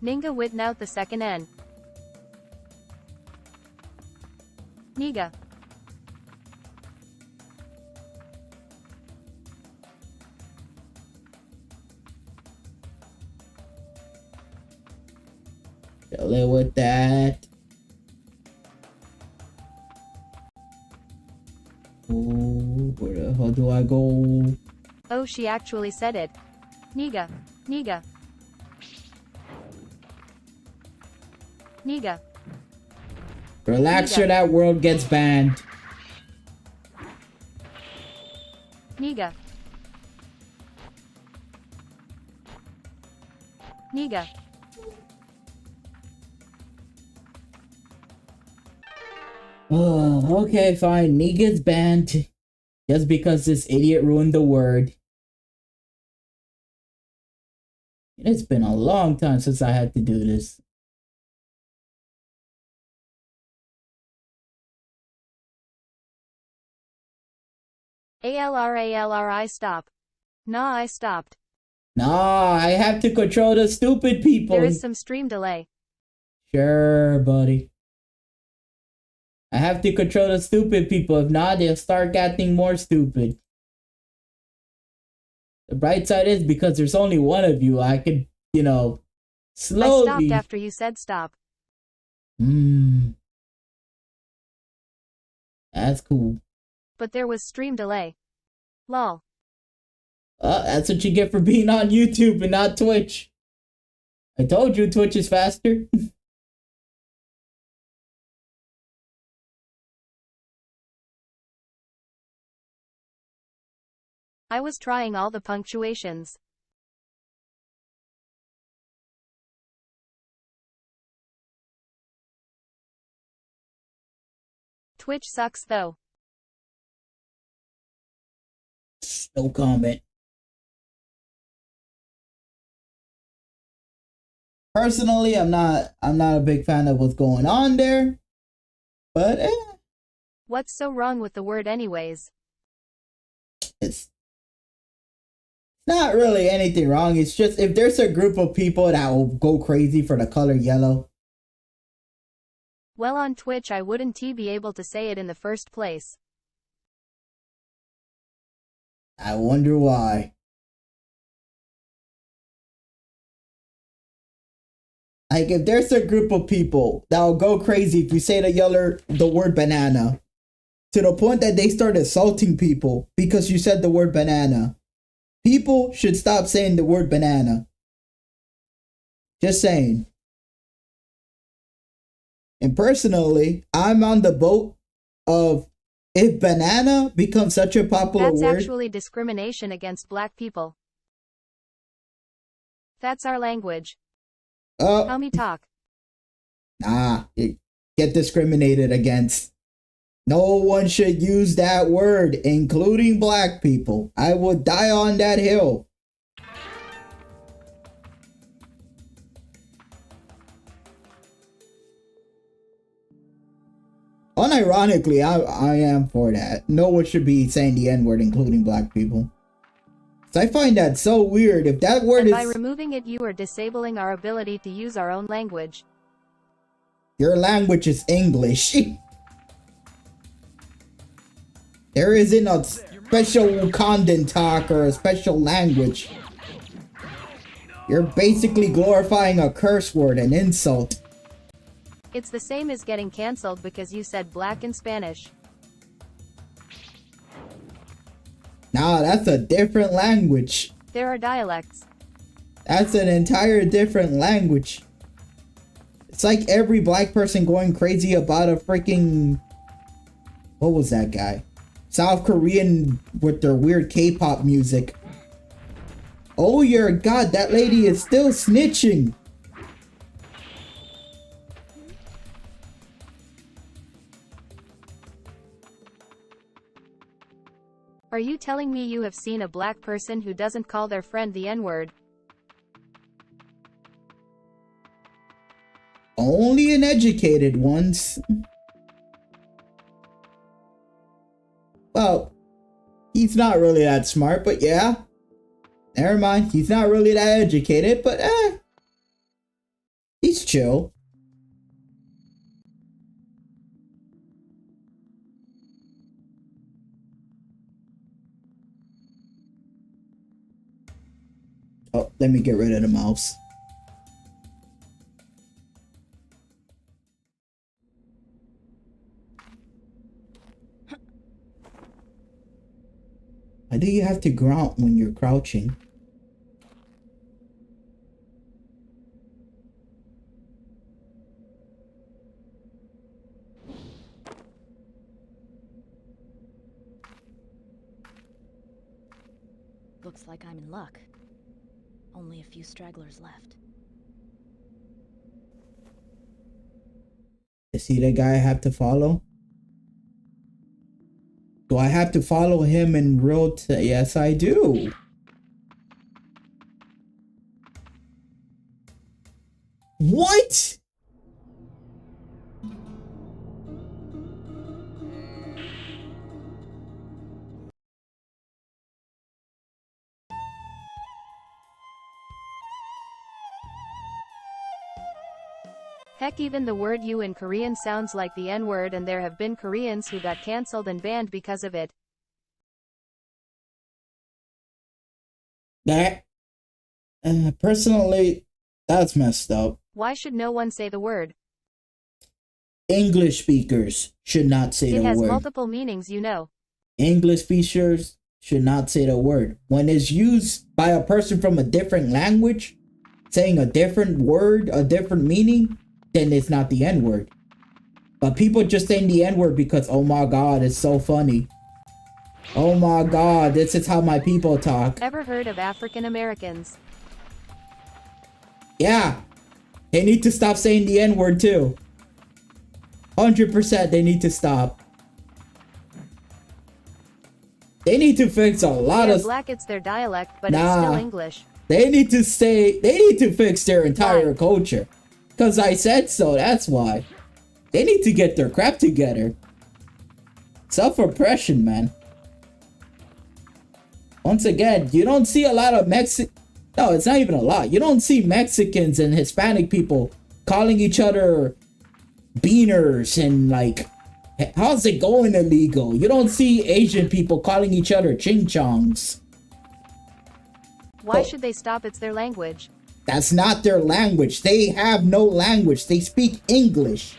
Ninga without the second N. Niga. Chill with that. Oh, where the hell do I go? Oh, she actually said it. Niga. Niga. Niga. Relax Niga. or that world gets banned. Niga. Niga. Oh, okay, fine. Knee gets banned just because this idiot ruined the word. It's been a long time since I had to do this. ALRI stop. Nah, I stopped. Nah, I have to control the stupid people. There is some stream delay. Sure, buddy. I have to control the stupid people. If not, they'll start getting more stupid. The bright side is because there's only one of you, I could, you know, slowly... I stopped after you said stop. That's cool. But there was stream delay. Lol. That's what you get for being on YouTube and not Twitch. I told you Twitch is faster. I was trying all the punctuations. Twitch sucks though. No comment. Personally, I'm not a big fan of what's going on there. But What's so wrong with the word anyways? it's not really anything wrong. It's just if there's a group of people that will go crazy for the color yellow. Well, on Twitch I wouldn't be able to say it in the first place. I wonder why. Like if there's a group of people that will go crazy if you say the word banana, to the point that they start assaulting people because you said the word banana. People should stop saying the word banana. Just saying. And personally, I'm on the boat of if banana becomes such a popular That's word. actually discrimination against black people. That's our language. Oh, How me talk. nah, you get discriminated against. No one should use that word, including black people. I will die on that hill. Unironically, I am for that. No one should be saying the N-word, including black people. So I find that so weird. If that word And by is... removing it, you are disabling our ability to use our own language. Your language is English. There isn't a special Wakandan talk or a special language. You're basically glorifying a curse word, an insult. It's the same as getting cancelled because you said black in Spanish. Nah, that's a different language. There are dialects. That's an entire different language. It's like every black person going crazy about a freaking... What was that guy? South Korean with their weird K-pop music. Oh, your God, that lady is still snitching. Are you telling me you have seen a black person who doesn't call their friend the N-word? Only uneducated ones. Well, he's not really that smart, but yeah. Never mind, he's not really that educated, but he's chill. Oh, let me get rid of the mouse. Why do you have to grunt when you're crouching? Looks like I'm in luck. Only a few stragglers left. Is he the guy I have to follow? Do I have to follow him in real time? Yes, I do. What? Heck, even the word you in Korean sounds like the N-word, and there have been Koreans who got cancelled and banned because of it. That, personally, that's messed up. Why should no one say the word? English speakers should not say the word. It has multiple meanings, you know. English speakers should not say the word. When it's used by a person from a different language, saying a different word, a different meaning, then it's not the N-word. But people just saying the N-word because, oh my God, it's so funny. Oh my God, this is how my people talk. Ever heard of African Americans? Yeah. They need to stop saying the N-word too. 100% they need to stop. They need to fix a lot They're of... black, it's their dialect, but it's still English. They need to fix their entire culture. Because I said so, that's why. They need to get their crap together. Self-oppression, man. Once again, you don't see a lot of No, it's not even a lot. You don't see Mexicans and Hispanic people calling each other beaners and like, how's it going illegal? You don't see Asian people calling each other ching-chongs. Why should they stop? It's their language. That's not their language. They have no language. They speak English.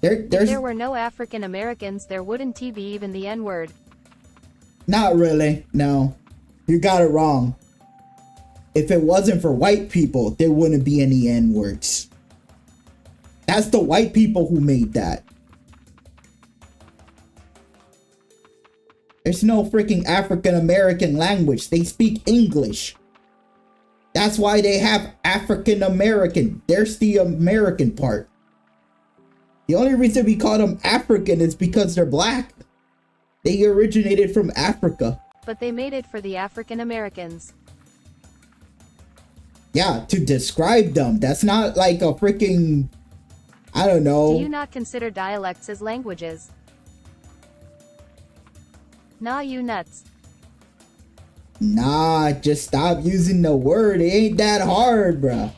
If there were no African Americans, there wouldn't be even the N-word. Not really. No. You got it wrong. If it wasn't for white people, there wouldn't be any N-words. That's the white people who made that. There's no freaking African American language. They speak English. That's why they have African American. There's the American part. The only reason we call them African is because they're black. They originated from Africa. But they made it for the African Americans. Yeah, to describe them. That's not like a freaking, I don't know. Do you not consider dialects as languages? Nah, you nuts. Nah, just stop using the word. It ain't that hard, bruh.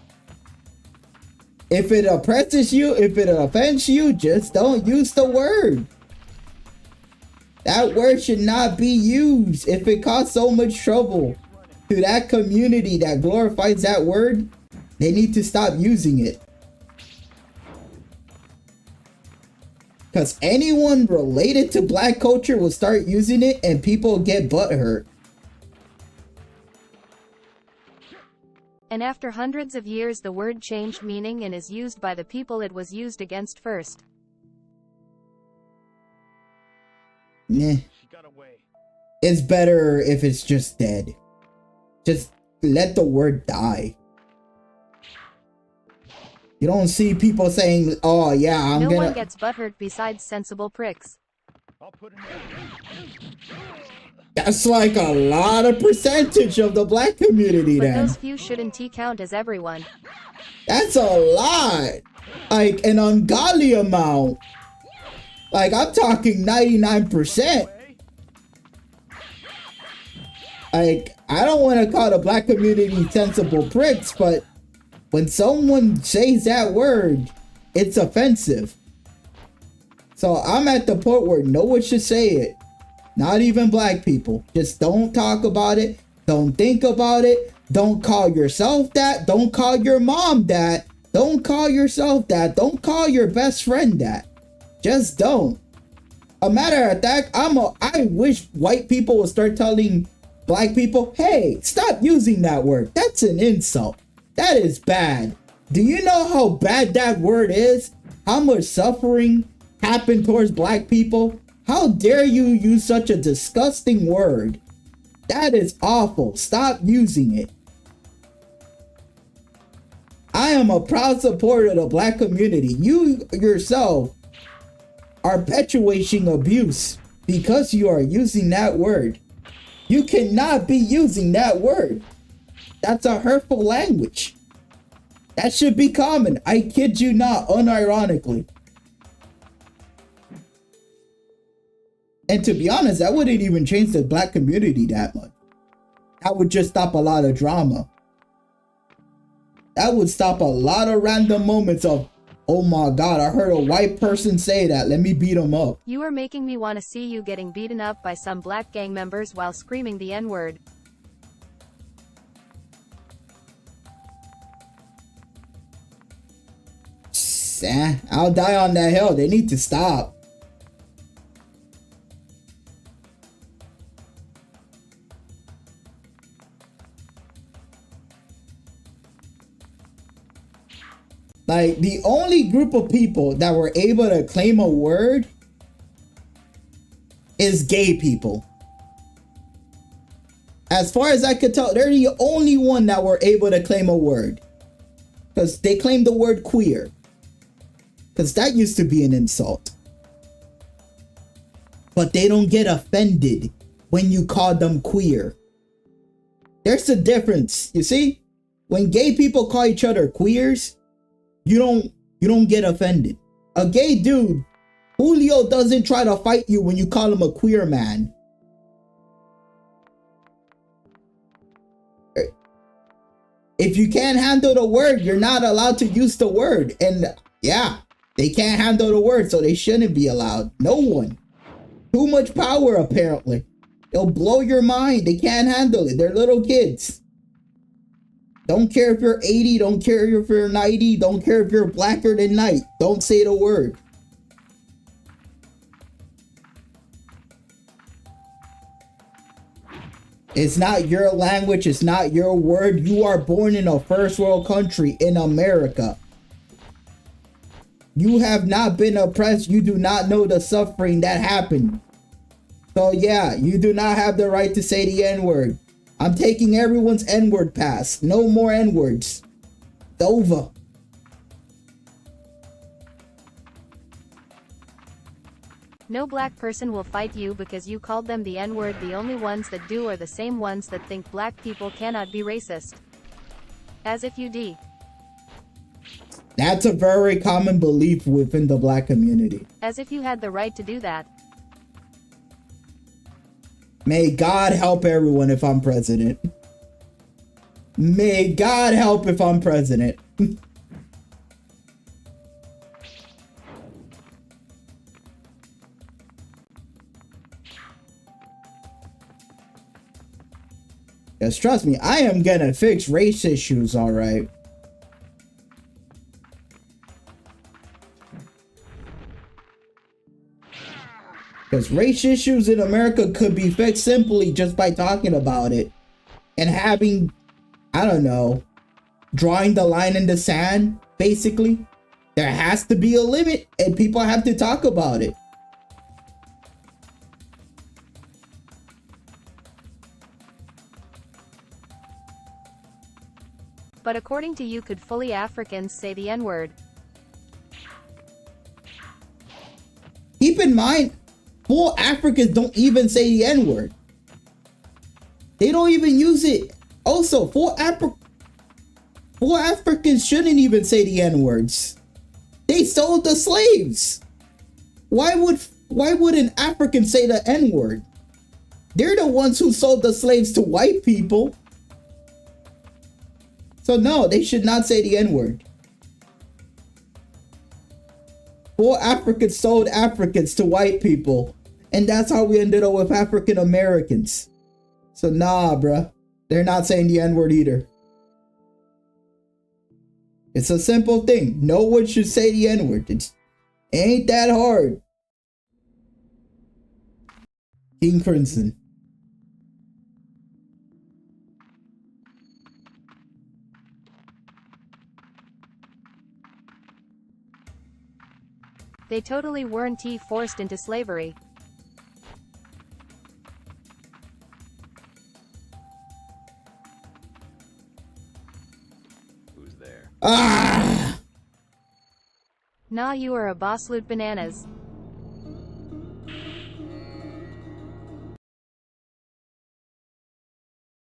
If it oppresses you, if it offends you, just don't use the word. That word should not be used. If it caused so much trouble to that community that glorifies that word, they need to stop using it. Because anyone related to black culture will start using it and people get butthurt. And after hundreds of years the word changed meaning and is used by the people it was used against first. Nah. It's better if it's just dead. Just let the word die. You don't see people saying, oh yeah, No one gets butthurt besides sensible pricks. That's like a lot of percentage of the black community But then. those few shouldn't count as everyone. That's a lot. Like an ungodly amount. Like I'm talking 99%. Like I don't want to call the black community sensible pricks, but when someone says that word, it's offensive. So I'm at the point where no one should say it. Not even black people. Just don't talk about it. Don't think about it. Don't call yourself that. Don't call your mom that. Don't call yourself that. Don't call your best friend that. Just don't. A matter of fact, I wish white people would start telling black people, hey, stop using that word. That's an insult. That is bad. Do you know how bad that word is? How much suffering happened towards black people? How dare you use such a disgusting word? That is awful. Stop using it. I am a proud supporter of the black community. You yourself are perpetuating abuse because you are using that word. You cannot be using that word. That's a hurtful language. That should be common. I kid you not, unironically. And to be honest, that wouldn't even change the black community that much. That would just stop a lot of drama. That would stop a lot of random moments of, oh my God, I heard a white person say that. Let me beat him up. You are making me want to see you getting beaten up by some black gang members while screaming the N-word. I'll die on that hill. They need to stop. Like, the only group of people that were able to claim a word is gay people. As far as I could tell, they're the only one that were able to claim a word. Because they claimed the word queer. Because that used to be an insult. But they don't get offended when you call them queer. There's a difference, you see? When gay people call each other queers, you don't get offended. A gay dude, Julio doesn't try to fight you when you call him a queer man. If you can't handle the word, you're not allowed to use the word. And yeah, they can't handle the word, so they shouldn't be allowed. No one. Too much power, apparently. It'll blow your mind. They can't handle it. They're little kids. Don't care if you're 80. Don't care if you're 90. Don't care if you're blacker than night. Don't say the word. It's not your language. It's not your word. You are born in a first world country in America. You have not been oppressed. You do not know the suffering that happened. So yeah, you do not have the right to say the N-word. I'm taking everyone's N-word pass. No more N-words. It's over. No black person will fight you because you called them the N-word. The only ones that do are the same ones that think black people cannot be racist. As if you d. That's a very common belief within the black community. As if you had the right to do that. May God help everyone if I'm president. May God help if I'm president. Because trust me, I am gonna fix race issues, alright? Because race issues in America could be fixed simply just by talking about it. And having, I don't know, drawing the line in the sand, basically. There has to be a limit and people have to talk about it. But according to you, could fully Africans say the N-word? Keep in mind, full Africans don't even say the N-word. They don't even use it. Also, full Africans shouldn't even say the N-words. They sold the slaves. Why would an African say the N-word? They're the ones who sold the slaves to white people. So no, they should not say the N-word. Full Africans sold Africans to white people. And that's how we ended up with African Americans. So nah, bruh. They're not saying the N-word either. It's a simple thing. No one should say the N-word. It ain't that hard. King Crimson. They totally weren't forced into slavery. Who's there? Ah! Nah, you are a boss loot bananas.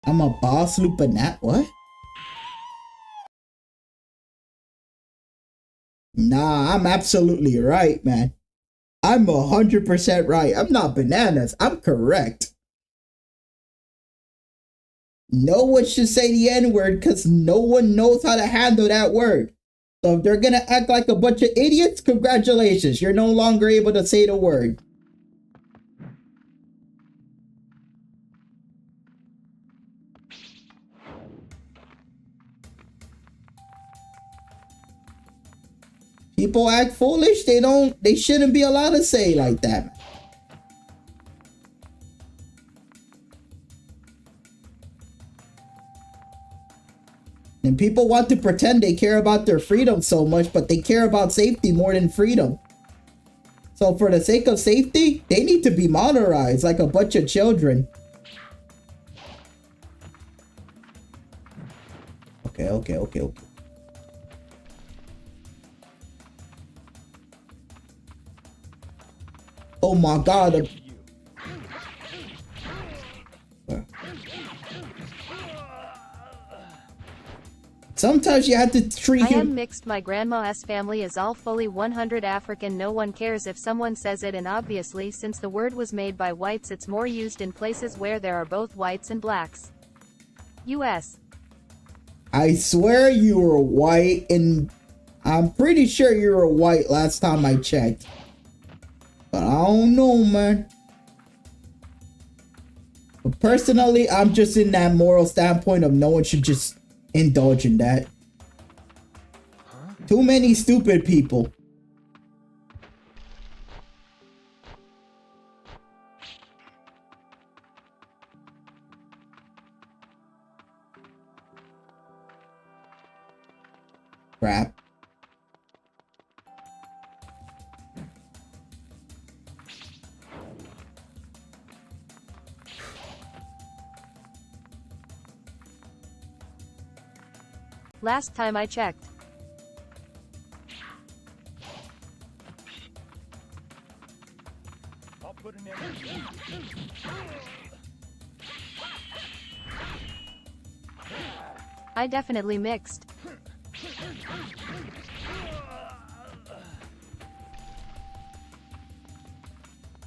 I'm a boss loop banana. What? Nah, I'm absolutely right, man. I'm 100% right. I'm not bananas. I'm correct. No one should say the N-word because no one knows how to handle that word. So if they're going to act like a bunch of idiots, congratulations. You're no longer able to say the word. People act foolish. They shouldn't be allowed to say like that. And people want to pretend they care about their freedom so much, but they care about safety more than freedom. So for the sake of safety, they need to be monitorized like a bunch of children. Okay. Oh my God. Sometimes you have to treat him. I am mixed. My grandma's family is all fully 100 African. No one cares if someone says it, and obviously since the word was made by whites, it's more used in places where there are both whites and blacks. US. I swear you were white, and I'm pretty sure you were white last time I checked. But I don't know, man. But personally, I'm just in that moral standpoint of no one should just indulge in that. Too many stupid people. Crap. Last time I checked. I'll put an end. I definitely mixed.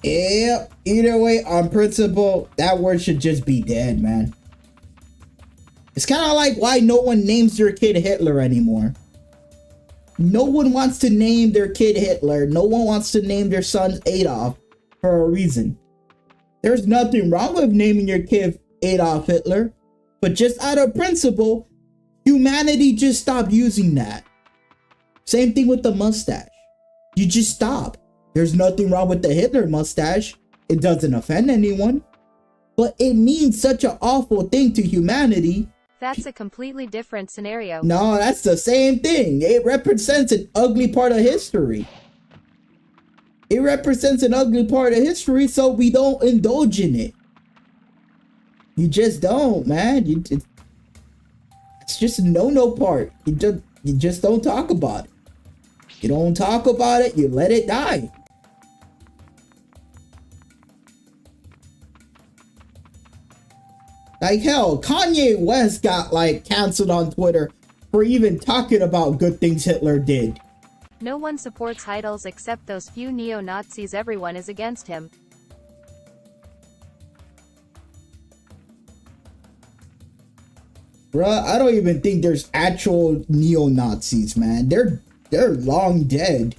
Yeah, either way, on principle, that word should just be dead, man. It's kind of like why no one names their kid Hitler anymore. No one wants to name their kid Hitler. No one wants to name their son Adolf for a reason. There's nothing wrong with naming your kid Adolf Hitler, but just out of principle, humanity just stopped using that. Same thing with the mustache. You just stop. There's nothing wrong with the Hitler mustache. It doesn't offend anyone. But it means such an awful thing to humanity. That's a completely different scenario. No, that's the same thing. It represents an ugly part of history. It represents an ugly part of history, so we don't indulge in it. You just don't, man. It's just a no part. You just don't talk about it. You don't talk about it, you let it die. Like hell, Kanye West got like canceled on Twitter for even talking about good things Hitler did. No one supports Heidels except those few neo-Nazis. Everyone is against him. Bruh, I don't even think there's actual neo-Nazis, man. They're long dead.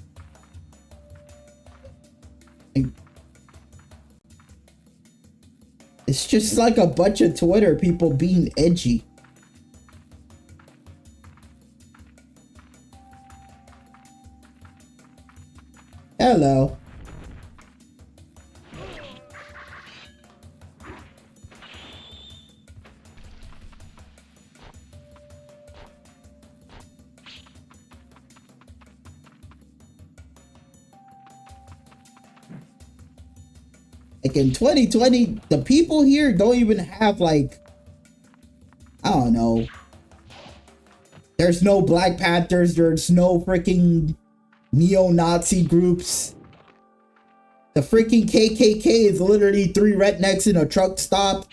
It's just like a bunch of Twitter people being edgy. Hello. Like in 2020, the people here don't even have like, I don't know. There's no Black Panthers. There's no freaking neo-Nazi groups. The freaking KKK is literally 3 rednecks in a truck stop.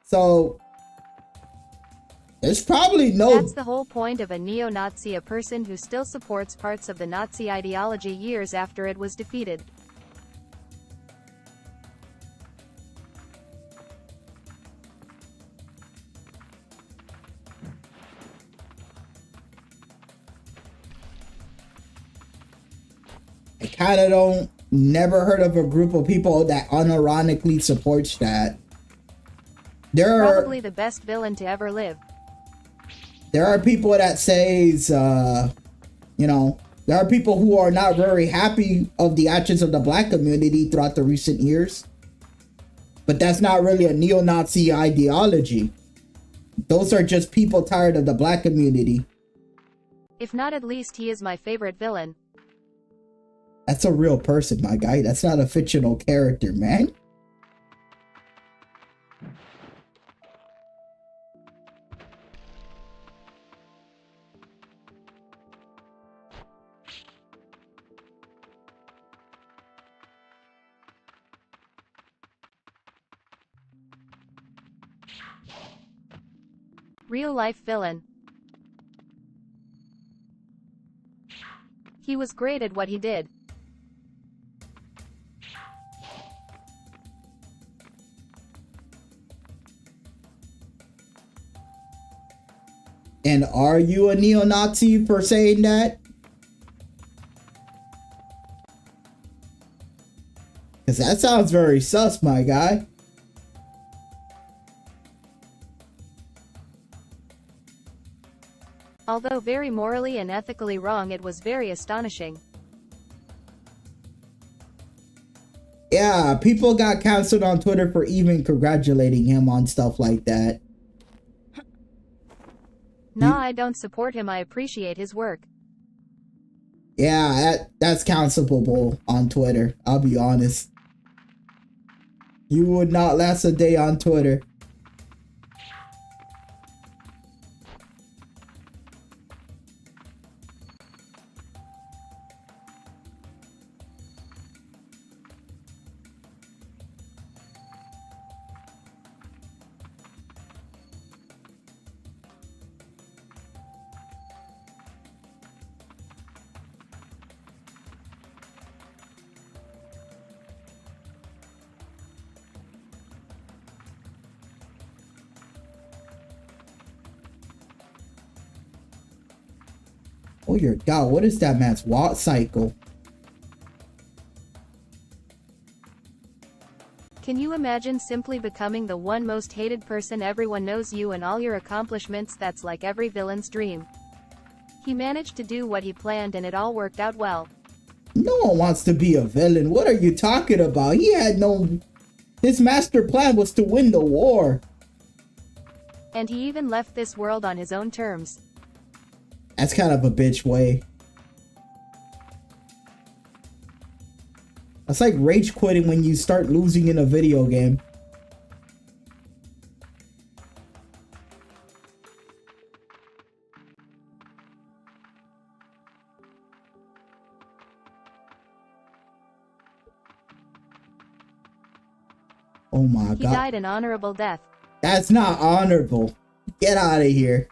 So there's probably no... That's the whole point of a neo-Nazi, a person who still supports parts of the Nazi ideology years after it was defeated. I kind of don't... Never heard of a group of people that unironically supports that. Probably the best villain to ever live. There are people that says, you know, there are people who are not very happy of the actions of the black community throughout the recent years. But that's not really a neo-Nazi ideology. Those are just people tired of the black community. If not, at least he is my favorite villain. That's a real person, my guy. That's not a fictional character, man. Real-life villain. He was great at what he did. And are you a neo-Nazi for saying that? Because that sounds very sus, my guy. Although very morally and ethically wrong, it was very astonishing. Yeah, people got canceled on Twitter for even congratulating him on stuff like that. Nah, I don't support him. I appreciate his work. Yeah, that's cancelable on Twitter. I'll be honest. You would not last a day on Twitter. Oh your god, what is that man's watt cycle? Can you imagine simply becoming the one most hated person? Everyone knows you and all your accomplishments. That's like every villain's dream. He managed to do what he planned and it all worked out well. No one wants to be a villain. What are you talking about? His master plan was to win the war. And he even left this world on his own terms. That's kind of a bitch way. That's like rage quitting when you start losing in a video game. Oh my god. He died an honorable death. That's not honorable. Get out of here.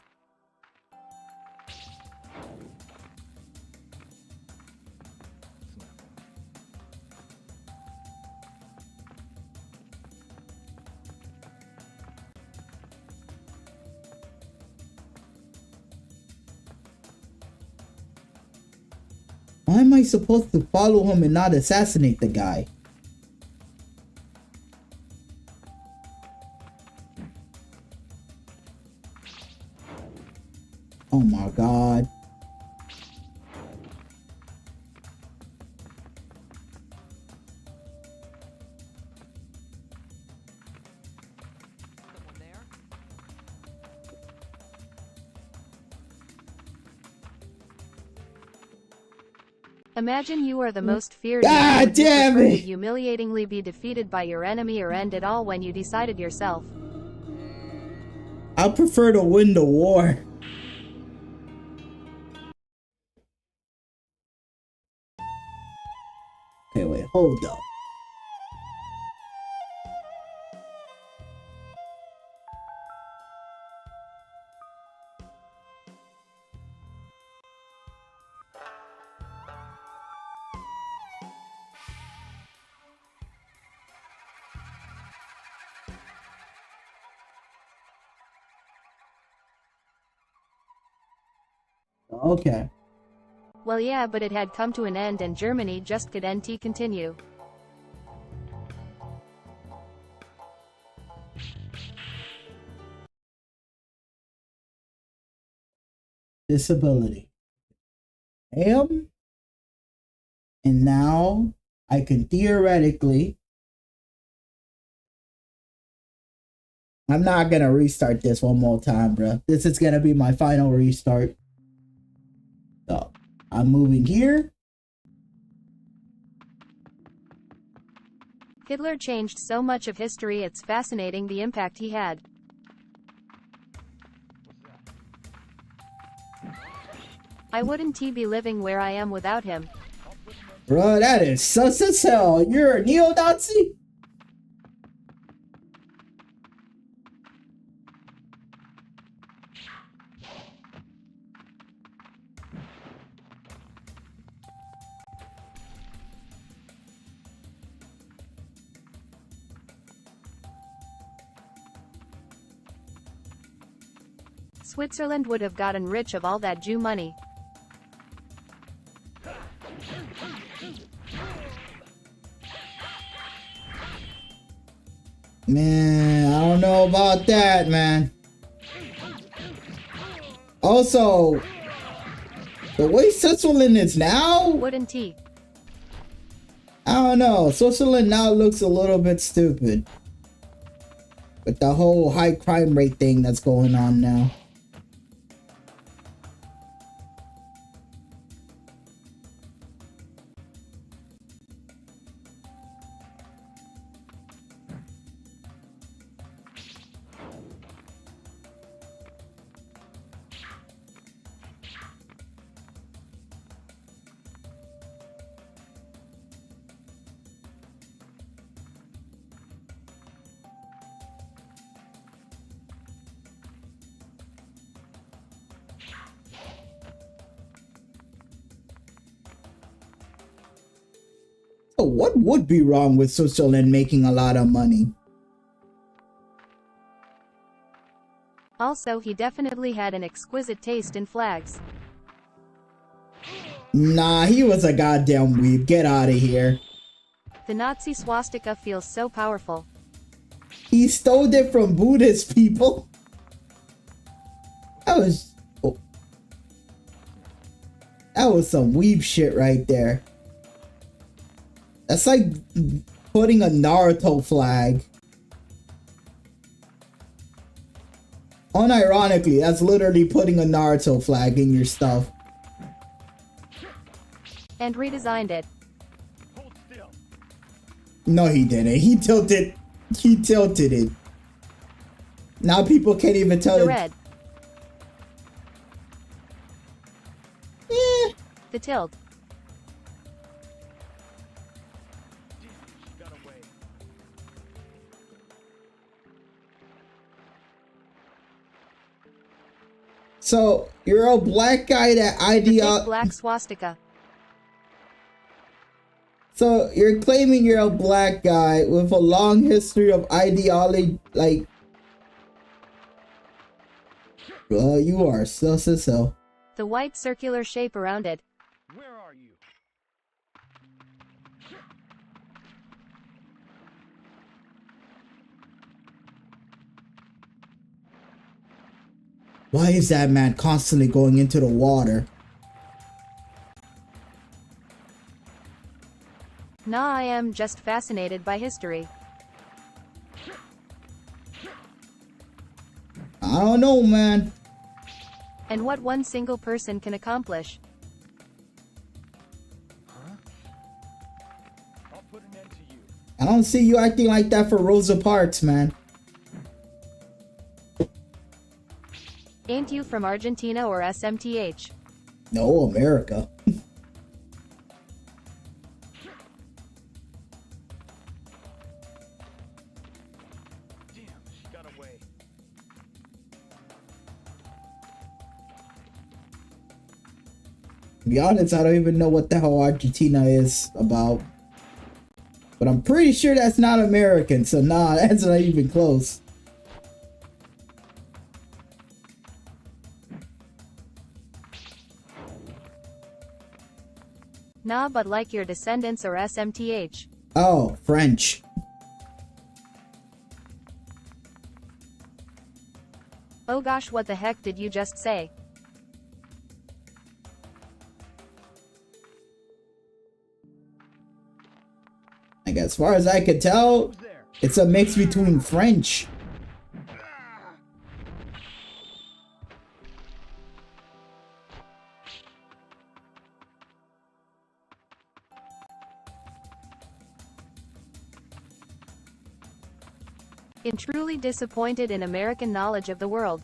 Why am I supposed to follow him and not assassinate the guy? Oh my god. Imagine you are the most feared. God damn it! To humiliatingly be defeated by your enemy or end it all when you decided yourself. I prefer to win the war. Okay, wait, hold up. Okay. Well yeah, but it had come to an end and Germany just couldn't continue. Disability. And now I can theoretically. I'm not gonna restart this one more time, bro. This is gonna be my final restart. So I'm moving here. Hitler changed so much of history, it's fascinating the impact he had. I wouldn't be living where I am without him. Bro, that is sus as hell. You're a neo-Nazi? Switzerland would have gotten rich of all that Jew money. Man, I don't know about that, man. Also, the way Switzerland is now, Wouldn't he? I don't know. Switzerland now looks a little bit stupid with the whole high crime rate thing that's going on now. What would be wrong with Switzerland making a lot of money? Also, he definitely had an exquisite taste in flags. Nah, he was a goddamn weeb. Get out of here. The Nazi swastika feels so powerful. He stole it from Buddhist people. That was... Oh. That was some weeb shit right there. That's like putting a Naruto flag. Unironically, that's literally putting a Naruto flag in your stuff. And redesigned it. Hold still. No, he didn't. He tilted it. Now people can't even tell The it. red. The tilt. She got away. So you're a black guy that The fake black swastika. So you're claiming you're a black guy with a long history of ideology, like. Well, you are so. The white circular shape around it. Where are you? Why is that man constantly going into the water? Nah, I am just fascinated by history. I don't know, man. And what one single person can accomplish. I'll put an end to you. I don't see you acting like that for Rosa Parks, man. Ain't you from Argentina or SMTH? No, America. To be honest, I don't even know what the hell Argentina is about. But I'm pretty sure that's not American, so nah, that's not even close. Nah, but like your descendants or SMTH. Oh, French. Oh gosh, what the heck did you just say? Like, as far as I could tell, it's a mix between French. I'm truly disappointed in American knowledge of the world.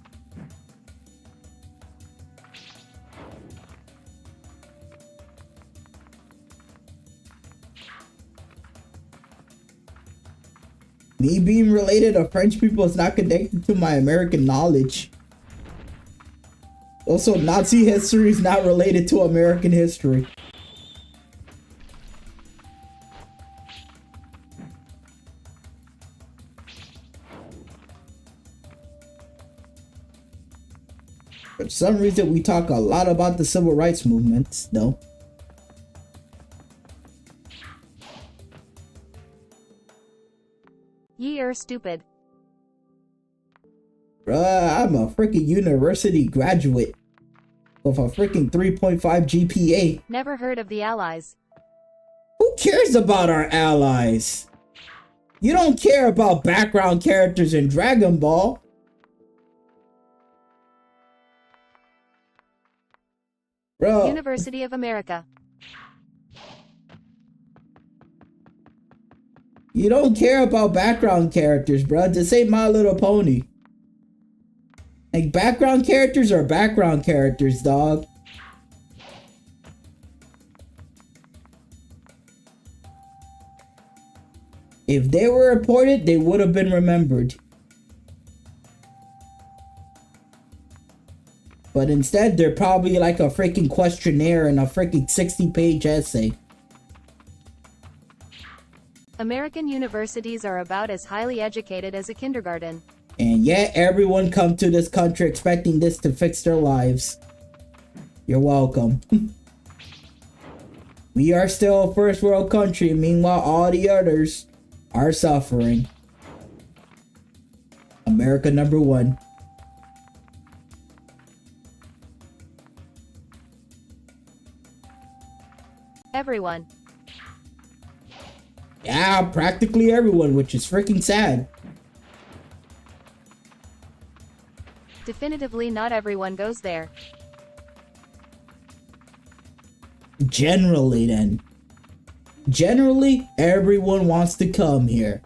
Me being related to French people is not connected to my American knowledge. Also, Nazi history is not related to American history. For some reason, we talk a lot about the civil rights movements, though. Ye are stupid. Bruh, I'm a freaking university graduate with a freaking 3.5 GPA. Never heard of the Allies. Who cares about our allies? You don't care about background characters in Dragon Ball. Bro. University of America. You don't care about background characters, bro. This ain't My Little Pony. Like, background characters are background characters, dog. If they were reported, they would have been remembered. But instead, they're probably like a freaking questionnaire and a freaking 60-page essay. American universities are about as highly educated as a kindergarten. And yet everyone come to this country expecting this to fix their lives. You're welcome. We are still a first world country, meanwhile all the others are suffering. America number one. Everyone. Yeah, practically everyone, which is freaking sad. Definitively not everyone goes there. Generally then. Generally, everyone wants to come here.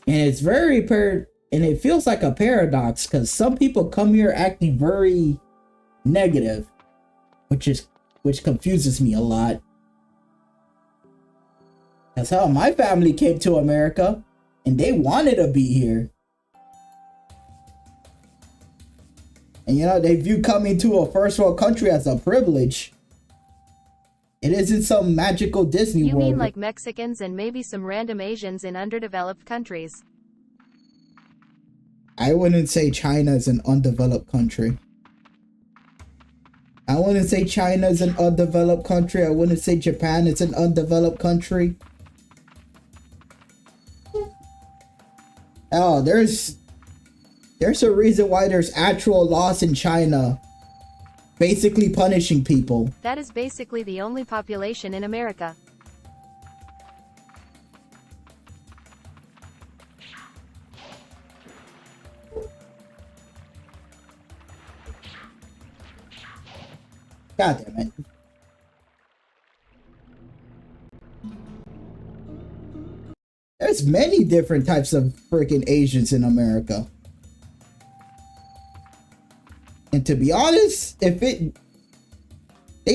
And it's and it feels like a paradox because some people come here acting very negative, which confuses me a lot. That's how my family came to America, and they wanted to be here. And you know, they view coming to a first world country as a privilege. It isn't some magical Disney You world. mean like Mexicans and maybe some random Asians in underdeveloped countries? I wouldn't say China is an undeveloped country. I wouldn't say China is an undeveloped country. I wouldn't say Japan is an undeveloped country. Oh, there's a reason why there's actual laws in China basically punishing people. That is basically the only population in America. God damn it. There's many different types of freaking Asians in America. And to be honest, they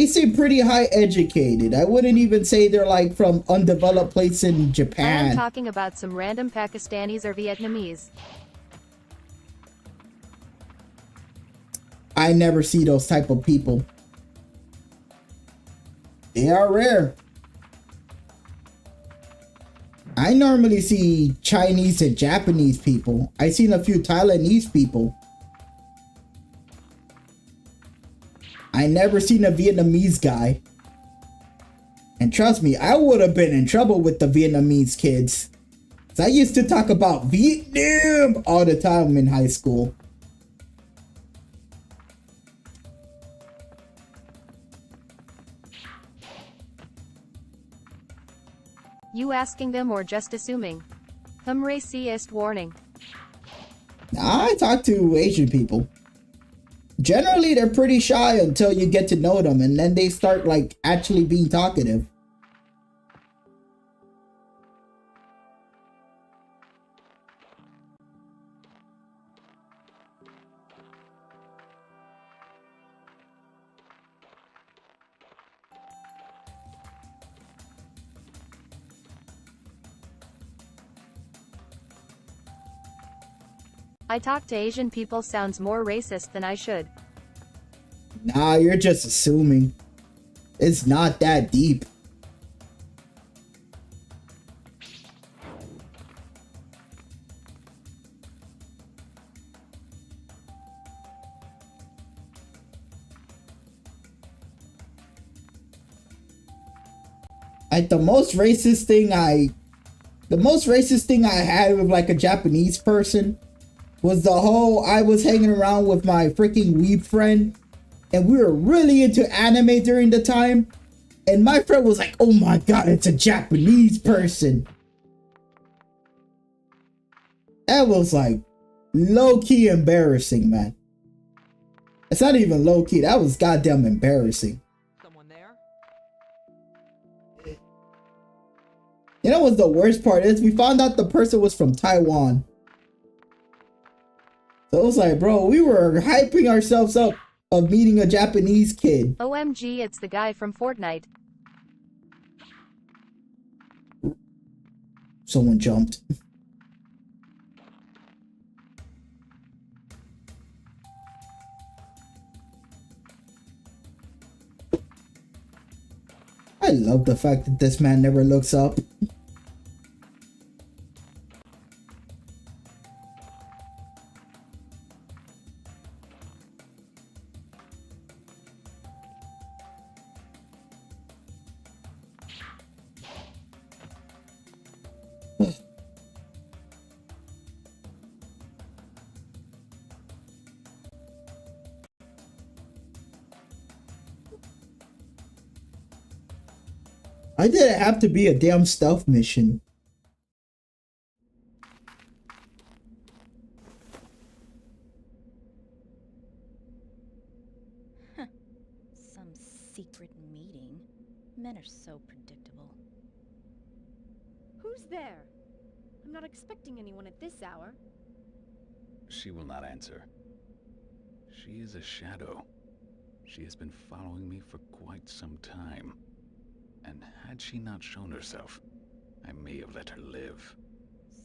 seem pretty high educated. I wouldn't even say they're like from undeveloped place in Japan. I'm talking about some random Pakistanis or Vietnamese. I never see those type of people. They are rare. I normally see Chinese and Japanese people. I seen a few Taiwanese people. I never seen a Vietnamese guy. And trust me, I would have been in trouble with the Vietnamese kids. 'Cause I used to talk about Vietnam all the time in high school. You asking them or just assuming? Racist warning. I talk to Asian people. Generally, they're pretty shy until you get to know them, and then they start like actually being talkative. I talk to Asian people sounds more racist than I should. Nah, you're just assuming. It's not that deep. Like the most racist thing I had with like a Japanese person was the whole I was hanging around with my freaking weeb friend and we were really into anime during the time, and my friend was like, oh my god, it's a Japanese person. That was like low-key embarrassing, man. It's not even low-key, that was goddamn embarrassing. Someone there? You know what the worst part is? We found out the person was from Taiwan. So it was like, bro, we were hyping ourselves up of meeting a Japanese kid. OMG, it's the guy from Fortnite. Someone jumped. I love the fact that this man never looks up. Why did it have to be a damn stealth mission? Some secret meeting. Men are so predictable. Who's there? I'm not expecting anyone at this hour. She will not answer. She is a shadow. She has been following me for quite some time. And had she not shown herself, I may have let her live.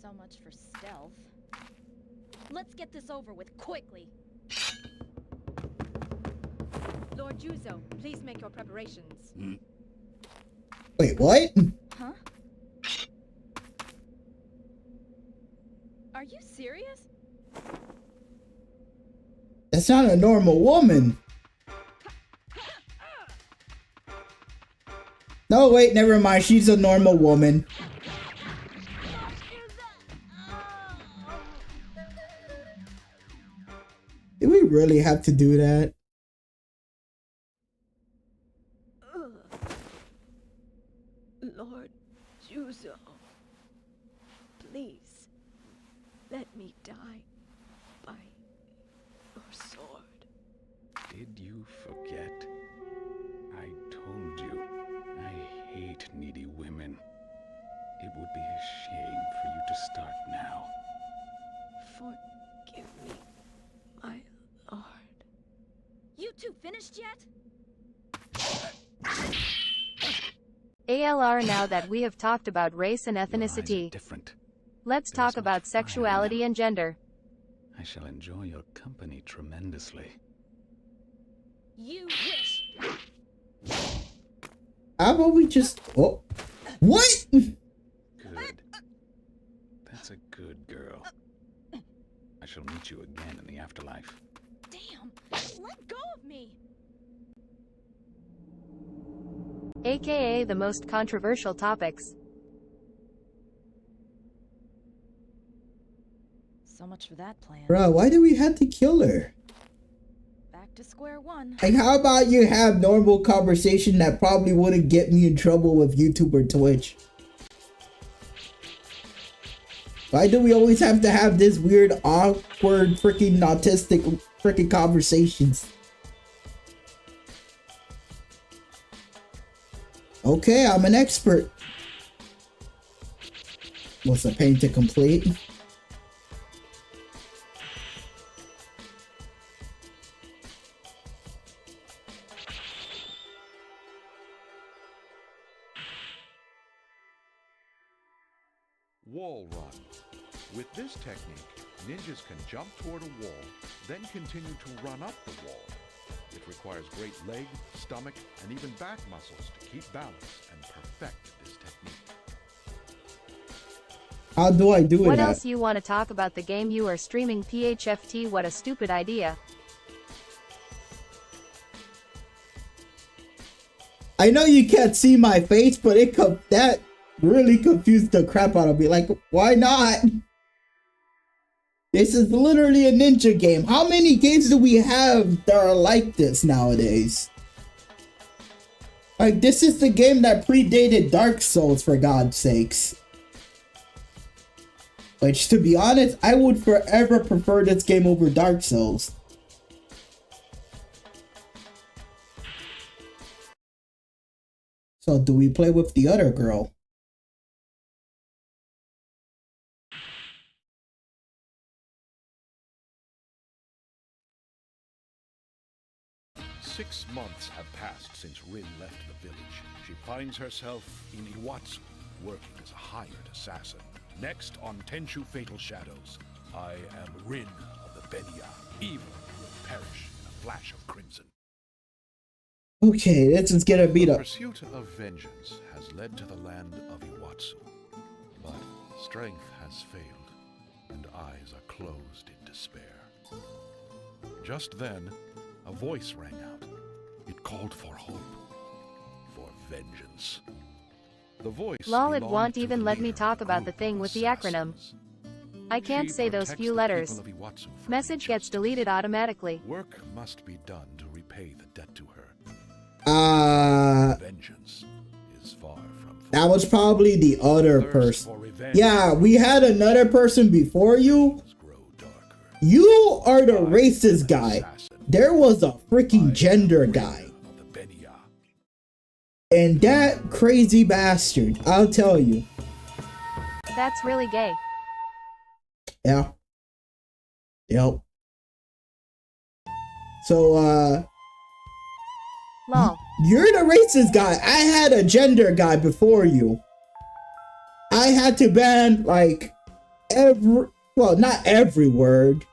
So much for stealth. Let's get this over with quickly. Lord Juzo, please make your preparations. Wait, what? Huh? Are you serious? That's not a normal woman. No, wait, never mind. She's a normal woman. Do we really have to do that? Lord Juzo, please let me die by your sword. Did you forget? I told you, I hate needy women. It would be a shame for you to start now. Forgive me, my lord. You two finished yet? ALR, now that we have talked about race and Your eyes are ethnicity, different. let's There talk is much about fire in sexuality them. and gender. I shall enjoy your company tremendously. You wish. How about we just... Oh. What? Good. That's a good girl. I shall meet you again in the afterlife. Damn! Let go of me! AKA the most controversial topics. So much for that plan. Bruh, why do we have to kill her? Back to square one. Like, how about you have normal conversation that probably wouldn't get me in trouble with YouTube or Twitch? Why do we always have to have this weird, awkward, freaking autistic freaking conversations? Okay, I'm an expert. What's the pain to complete? Wall run. With this technique, ninjas can jump toward a wall, then continue to run up the wall. It requires great leg, stomach, and even back muscles to keep balance and perfect this technique. How do I do it? What else you want to talk about the game you are streaming? PHFT, what a stupid idea. I know you can't see my face, but that really confused the crap out of me. Like, why not? This is literally a ninja game. How many games do we have that are like this nowadays? Like, this is the game that predated Dark Souls, for God's sakes. Which, to be honest, I would forever prefer this game over Dark Souls. So, do we play with the other girl? Six months have passed since Rin left the village. She finds herself in Iwatsu, working as a hired assassin. Next on Tenchu Fatal Shadows, I am Rin of the Benia. Evil will perish in a flash of crimson. Okay, let's just get a beat The up. pursuit of vengeance has led to the land of Iwatsu, but strength has failed, and eyes are closed in despair. Just then, a voice rang out. It called for hope, for vengeance. The voice Lol, it belonged won't to even the let me leader talk of about the group thing of with the acronym. assassins. I can't She say those protects few the letters. people of Iwatsu from Message gets injustice. deleted automatically. Work must be done to repay the debt to her. Vengeance is far from That was probably the other Thirst person. for revenge Yeah, we had another person before you. grow darker. You are the I racist am guy. an assassin. There was a freaking I gender am guy. leader of the Benya. And that crazy bastard, I'll tell you. That's really gay. Yeah. Yep. So, Lol. you're the racist guy. I had a gender guy before you. I had to ban, like, well, not every word,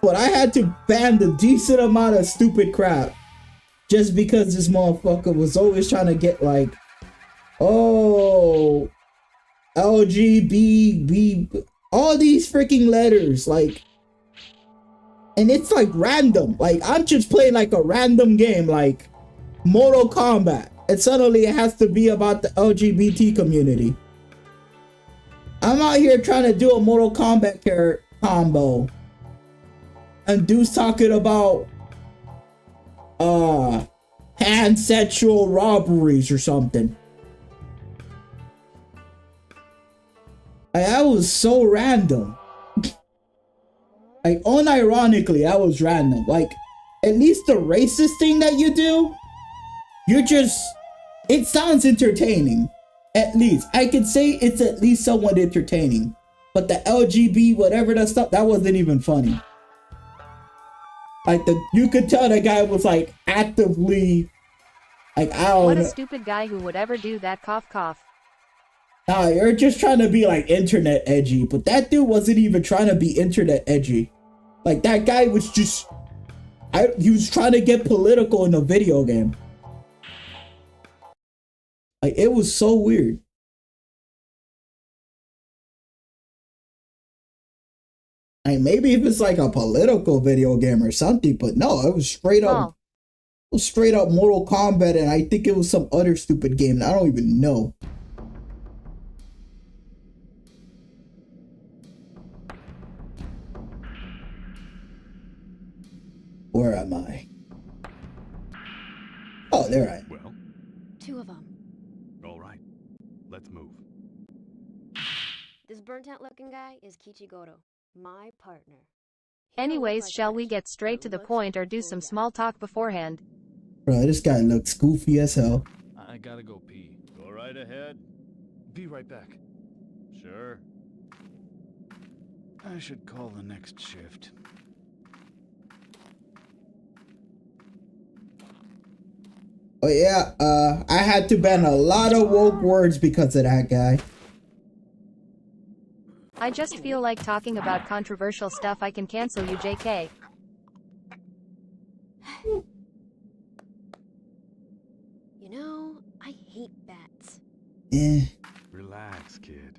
but I had to ban the decent amount of stupid crap. Just because this motherfucker was always trying to get, like, oh, LGB, all these freaking letters, like, and it's like random. Like, I'm just playing like a random game, like Mortal Kombat, and suddenly it has to be about the LGBT community. I'm out here trying to do a Mortal Kombat combo, and dude's talking about pansexual robberies or something. That was so random. Like, unironically, that was random. Like, at least the racist thing that you do, it sounds entertaining. At least. I could say it's at least somewhat entertaining. But the LGB, whatever that stuff, that wasn't even funny. Like, you could tell the guy was, like, actively, like, I don't know. What a stupid guy who would ever do that, cough cough. Nah, you're just trying to be, like, internet edgy. But that dude wasn't even trying to be internet edgy. Like, that guy was just... he was trying to get political in a video game. Like, it was so weird. Like, maybe if it's like a political video game or something, but no, it was straight up... It was straight up Mortal Kombat, and I think it was some other stupid game that I don't even know. Where am I? Oh, there I am. Well, Two of them. all right. Let's move. This burnt-out looking guy is Kichigoro, my partner. He don't look Anyways, like shall much, we get straight but to the looks point or like do a some fool small talk beforehand? Bro, this guy looks goofy as hell. I gotta go pee. Go right ahead. Be right back. Sure. I should call the next shift. Oh yeah, I had to ban a lot of woke words because of that guy. I just feel like talking about controversial stuff. I can cancel you, JK. You know, I hate bats. Eh, Relax, kid.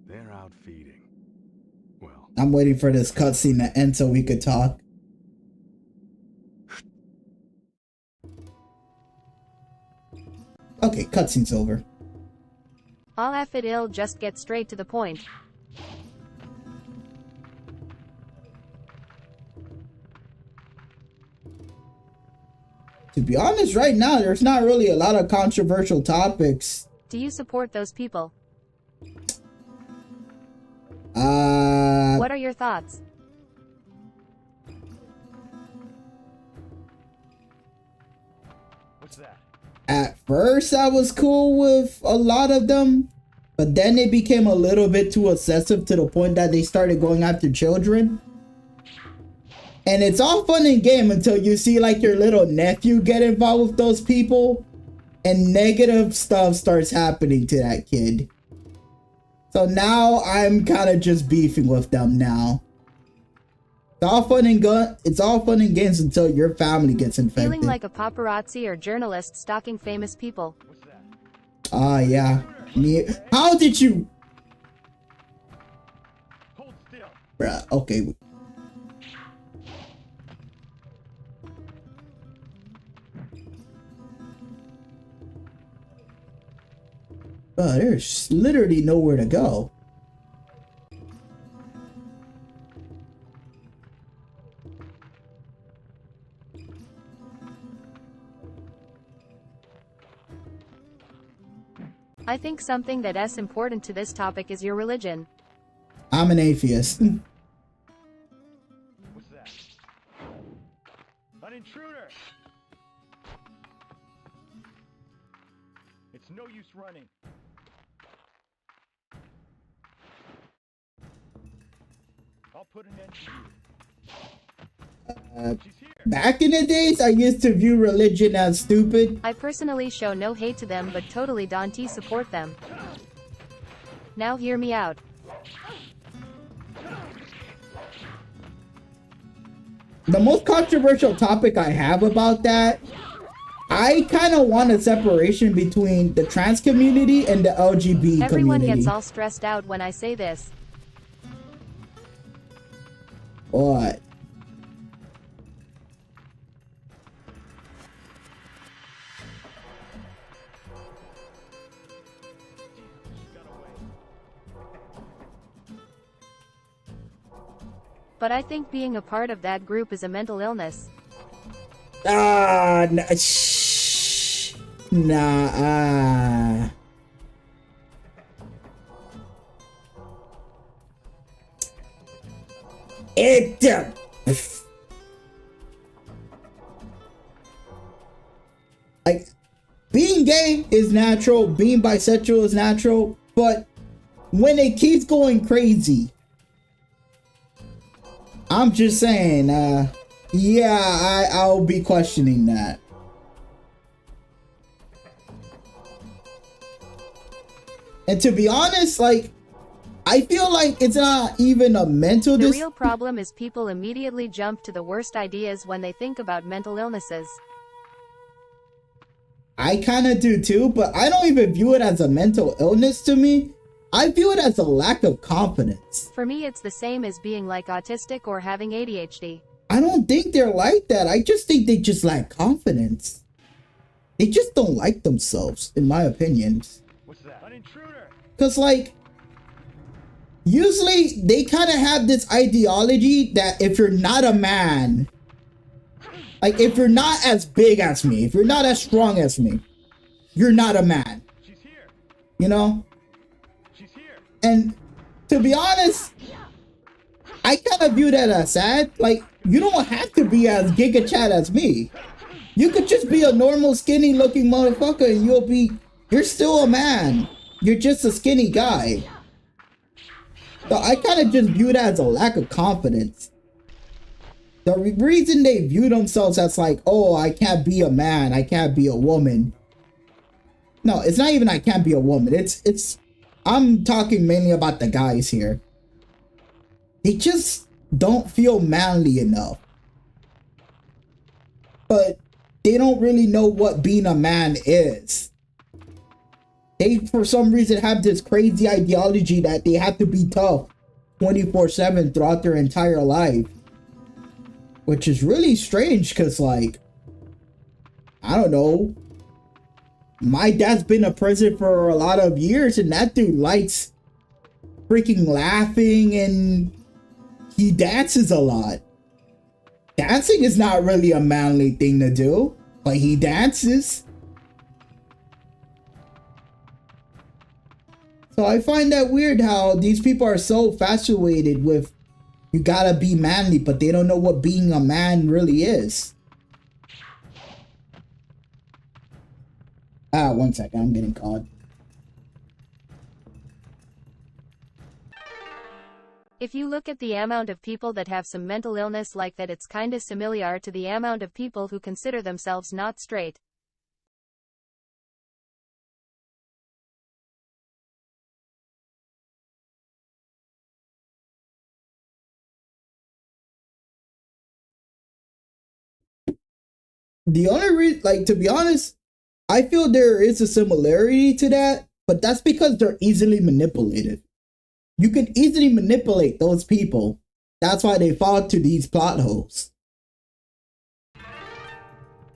They're out feeding. Well, I'm waiting for this cutscene to end so we could talk. Okay, cutscene's over. I'll F it, I'll just get straight to the point. To be honest, right now, there's not really a lot of controversial topics. Do you support those people? What are your thoughts? What's that? At first, I was cool with a lot of them, but then it became a little bit too excessive to the point that they started going after children. And it's all fun and game until you see like your little nephew get involved with those people, and negative stuff starts happening to that kid. So now I'm kind of just beefing with them now. It's all fun and games until your family gets infected. Feeling like a paparazzi or journalist stalking famous people. Ah, yeah. How did you? Hold still. Bruh, okay. There's literally nowhere to go. I think something that's important to this topic is your religion. I'm an atheist. What's that? An intruder! It's no use running. I'll put an end to you. She's here. Back in the days, I used to view religion as stupid. I personally show no hate to them but totally don't support them. Now hear me out. The most controversial topic I have about that, I kind of want a separation between the trans community and the LGBT Everyone community. gets all stressed out when I say this. What? But I think being a part of that group is a mental illness. Nah. Like, being gay is natural, being bisexual is natural, but when it keeps going crazy, I'm just saying, yeah, I'll be questioning that. And to be honest, like, I feel like it's not even a mental The real problem is people immediately jump to the worst ideas when they think about mental illnesses. I kind of do too, but I don't even view it as a mental illness to me. I view it as a lack of confidence. For me, it's the same as being like autistic or having ADHD. I don't think they're like that. I just think they just lack confidence. They just don't like themselves, in my opinion. What's that? An intruder! Because, like, usually they kind of have this ideology that if you're not a man, like, if you're not as big as me, if you're not as strong as me, you're not a man. She's here. You know? She's here. And to be honest, I kind of view that as sad. Like, you don't have to be as giga chat as me. You could just be a normal skinny looking motherfucker and you're still a man. You're just a skinny guy. So I kind of just view that as a lack of confidence. The reason they view themselves as like, oh, I can't be a man, I can't be a woman. No, it's not even I can't be a woman. I'm talking mainly about the guys here. They just don't feel manly enough. But they don't really know what being a man is. They, for some reason, have this crazy ideology that they have to be tough 24/7 throughout their entire life. Which is really strange because, like, I don't know. My dad's been in prison for a lot of years and that dude likes freaking laughing and he dances a lot. Dancing is not really a manly thing to do, but he dances. So I find that weird how these people are so infatuated with you gotta be manly, but they don't know what being a man really is. One second, I'm getting called. If you look at the amount of people that have some mental illness like that, it's kinda similar to the amount of people who consider themselves not straight. The only reason, like, to be honest, I feel there is a similarity to that, but that's because they're easily manipulated. You can easily manipulate those people. That's why they fall to these plot holes.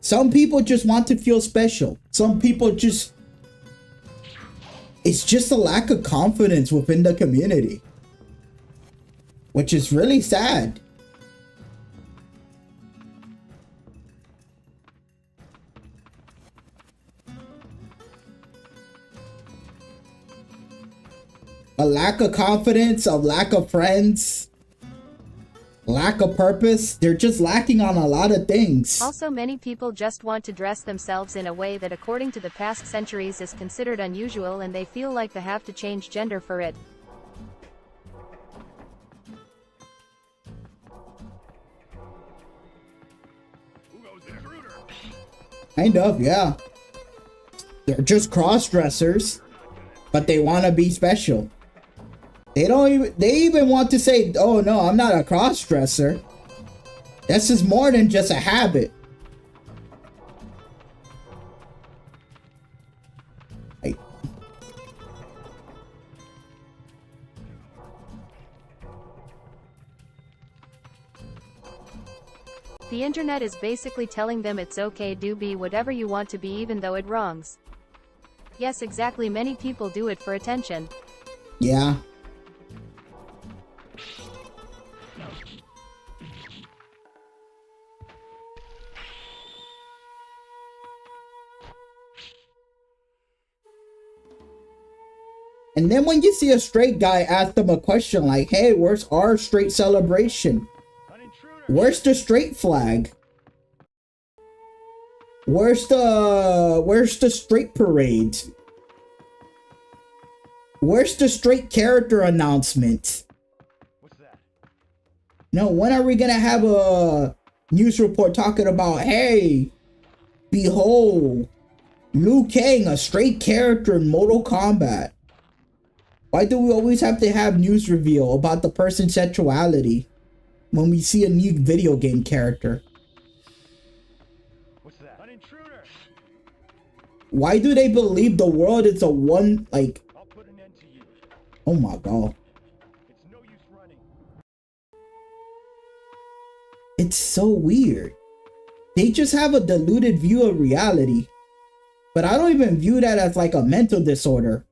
Some people just want to feel special. Some people just... It's just a lack of confidence within the community. Which is really sad. A lack of confidence, a lack of friends, lack of purpose. They're just lacking on a lot of things. Also, many people just want to dress themselves in a way that according to the past centuries is considered unusual, and they feel like they have to change gender for it. Kind of, yeah. They're just cross-dressers, but they want to be special. They even want to say, oh no, I'm not a cross-dresser. This is more than just a habit. The internet is basically telling them it's okay to be whatever you want to be even though it wrongs. Yes, exactly, many people do it for attention. Yeah. And then when you see a straight guy ask them a question like, hey, where's our straight celebration? Where's the straight flag? Where's the straight parade? Where's the straight character announcement? What's that? No, when are we gonna have a news report talking about, hey, behold, Liu Kang, a straight character in Mortal Kombat? Why do we always have to have news reveal about the person's sexuality when we see a new video game character? What's that? An intruder! Why do they believe the world is a one, like... I'll put an end to you. Oh my god. It's no use running. It's so weird. They just have a diluted view of reality. But I don't even view that as like a mental disorder.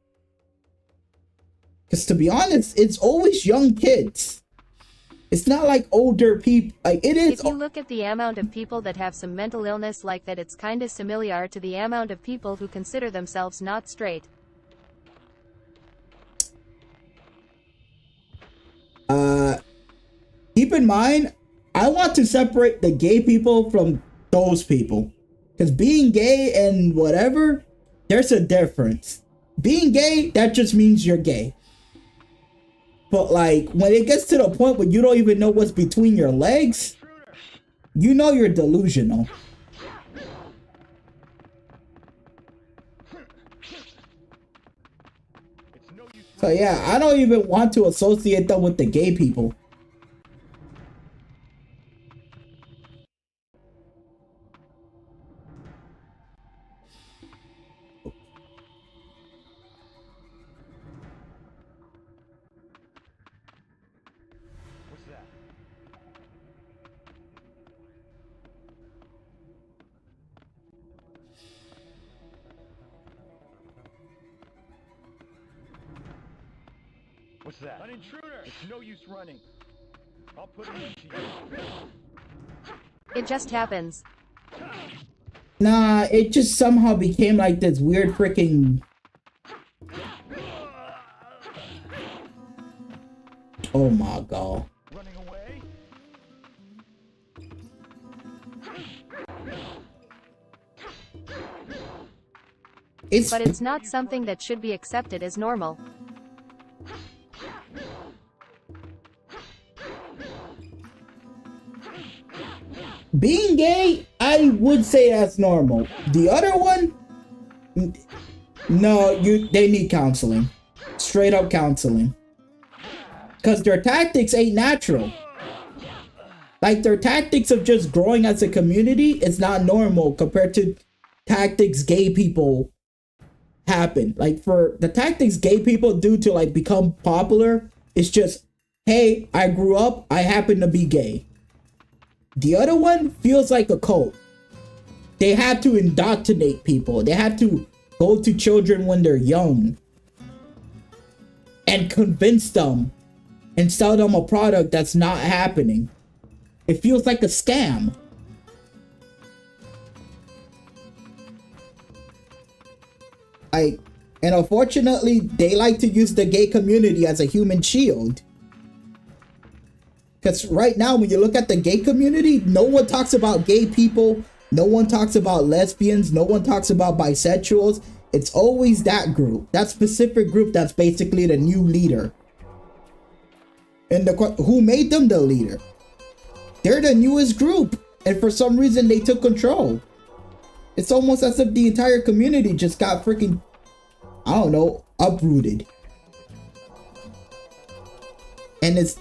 Because to be honest, it's always young kids. It's not like older people. Like, it is. If you look at the amount of people that have some mental illness like that, it's kinda similar to the amount of people who consider themselves not straight. Keep in mind, I want to separate the gay people from those people. Because being gay and whatever, there's a difference. Being gay, that just means you're gay. But like, when it gets to the point where you don't even know what's between your legs, you know you're delusional. So yeah, I don't even want to associate them with the gay people. What's that? An intruder! It's no use running. I'll put an end to you. It just happens. Nah, it just somehow became like this weird freaking... Oh my god. Running away? But it's not something that should be accepted as normal. Being gay, I would say that's normal. The other one, no, they need counseling. Straight up counseling. Because their tactics ain't natural. Like, their tactics of just growing as a community is not normal compared to tactics gay people happen. Like, for the tactics gay people do to, like, become popular, it's just, hey, I grew up, I happen to be gay. The other one feels like a cult. They have to indoctrinate people. They have to go to children when they're young and convince them and sell them a product that's not happening. It feels like a scam. And unfortunately, they like to use the gay community as a human shield. Because right now, when you look at the gay community, no one talks about gay people. No one talks about lesbians. No one talks about bisexuals. It's always that group, that specific group that's basically the new leader. And who made them the leader? They're the newest group. And for some reason, they took control. It's almost as if the entire community just got freaking, I don't know, uprooted. And it's...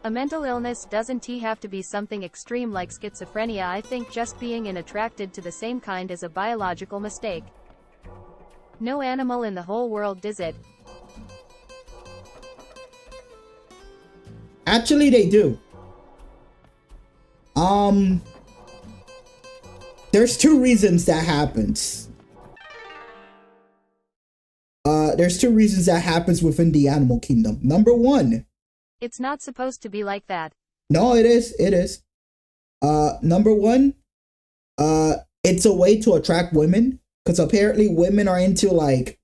A mental illness doesn't have to be something extreme like schizophrenia. I think just being attracted to the same kind is a biological mistake. No animal in the whole world does it. Actually, they do. There's two reasons that happens. There's two reasons that happens within the animal kingdom. Number one. It's not supposed to be like that. No, it is. It is. Number one. It's a way to attract women. Because apparently women are into like,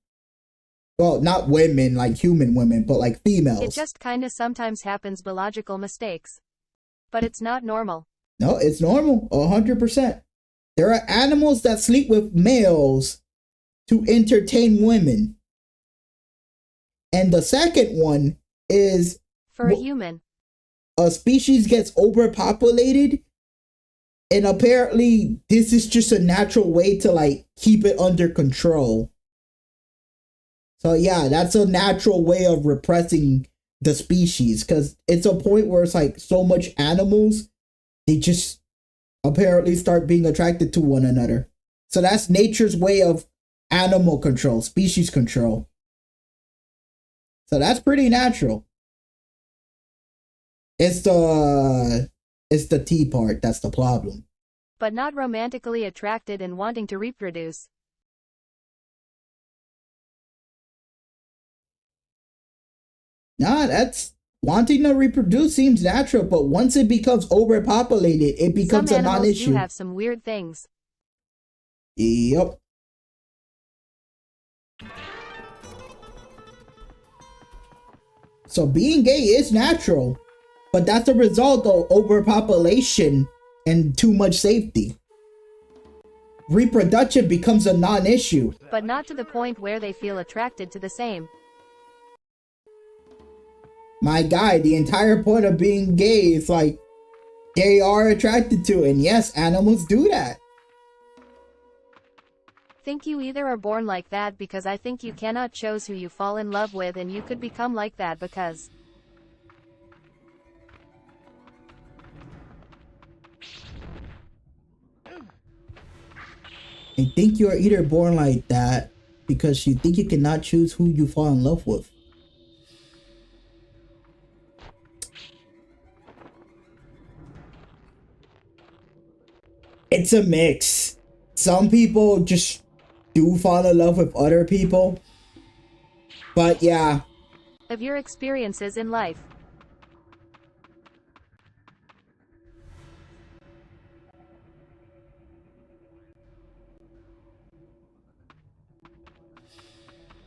well, not women, like human women, but like females. It just kinda sometimes happens, biological mistakes. But it's not normal. No, it's normal, 100%. There are animals that sleep with males to entertain women. And the second one is... For a human. A species gets overpopulated. And apparently this is just a natural way to like keep it under control. So yeah, that's a natural way of repressing the species, because it's a point where it's like so much animals, they just apparently start being attracted to one another. So that's nature's way of animal control, species control. So that's pretty natural. It's the T part that's the problem. But not romantically attracted and wanting to reproduce. Nah, that's wanting to reproduce seems natural, but once it becomes overpopulated, it becomes a non-issue. Some animals do have some weird things. Yep. So being gay is natural, but that's a result of overpopulation and too much safety. Reproduction becomes a non-issue. But not to the point where they feel attracted to the same. My guy, the entire point of being gay is like, they are attracted to it. And yes, animals do that. Think you either are born like that, because I think you cannot choose who you fall in love with, and you could become like that because... I think you are either born like that because you think you cannot choose who you fall in love with. It's a mix. Some people just do fall in love with other people. But yeah. Of your experiences in life.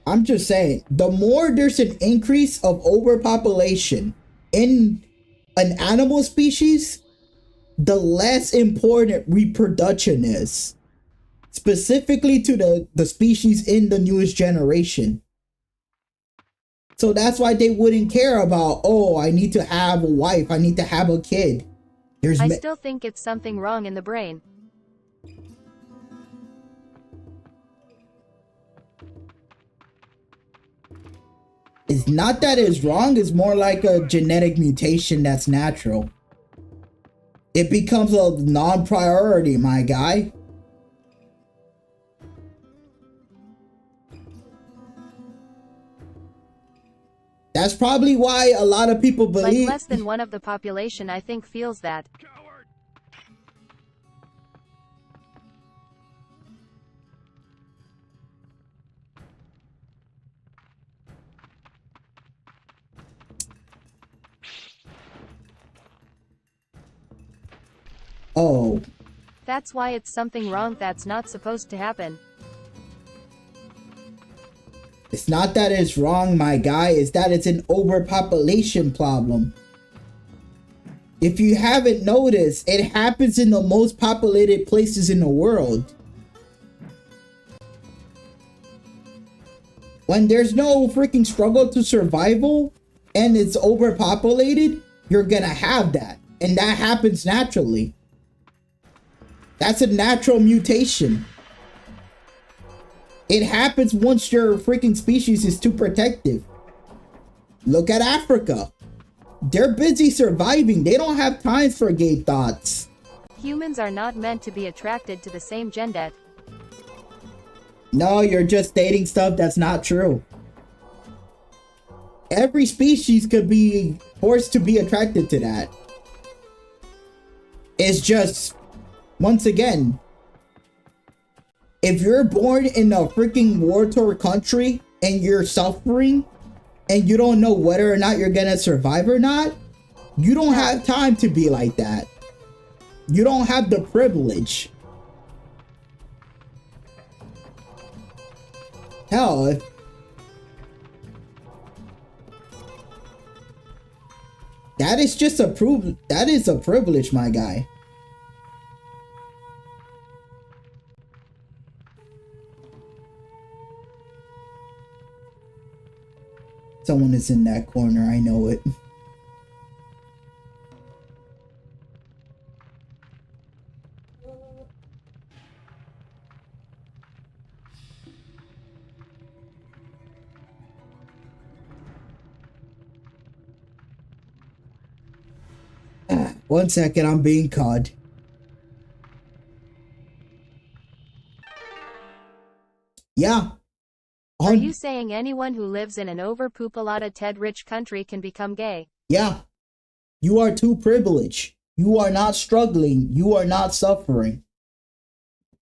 I'm just saying, the more there's an increase of overpopulation in an animal species, the less important reproduction is. Specifically to the species in the newest generation. So that's why they wouldn't care about, oh, I need to have a wife, I need to have a kid. I still think it's something wrong in the brain. It's not that it's wrong, it's more like a genetic mutation that's natural. It becomes a non-priority, my guy. That's probably why a lot of people believe... Like less than 1% of the population, I think, feels that. Oh. That's why it's something wrong that's not supposed to happen. It's not that it's wrong, my guy. It's that it's an overpopulation problem. If you haven't noticed, it happens in the most populated places in the world. When there's no freaking struggle to survival and it's overpopulated, you're gonna have that. And that happens naturally. That's a natural mutation. It happens once your freaking species is too protective. Look at Africa. They're busy surviving. They don't have time for gay thoughts. Humans are not meant to be attracted to the same gender. No, you're just stating stuff that's not true. Every species could be forced to be attracted to that. It's just, once again, if you're born in a freaking war-torn country and you're suffering and you don't know whether or not you're gonna survive or not, you don't have time to be like that. You don't have the privilege. Hell, that is just a that is a privilege, my guy. Someone is in that corner, I know it. One second, I'm being caught. Yeah. Are you saying anyone who lives in an overpopulated rich country can become gay? Yeah. You are too privileged. You are not struggling. You are not suffering.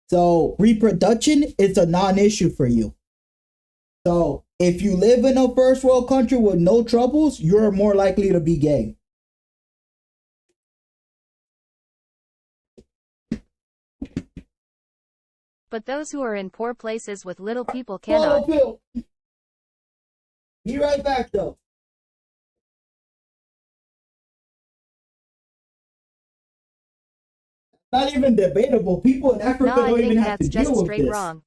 So reproduction is a non-issue for you. So if you live in a first world country with no troubles, you're more likely to be gay. But those who are in poor places with little people cannot. Be right back, though. Not even debatable. People in Africa don't even have to deal with this. Wrong.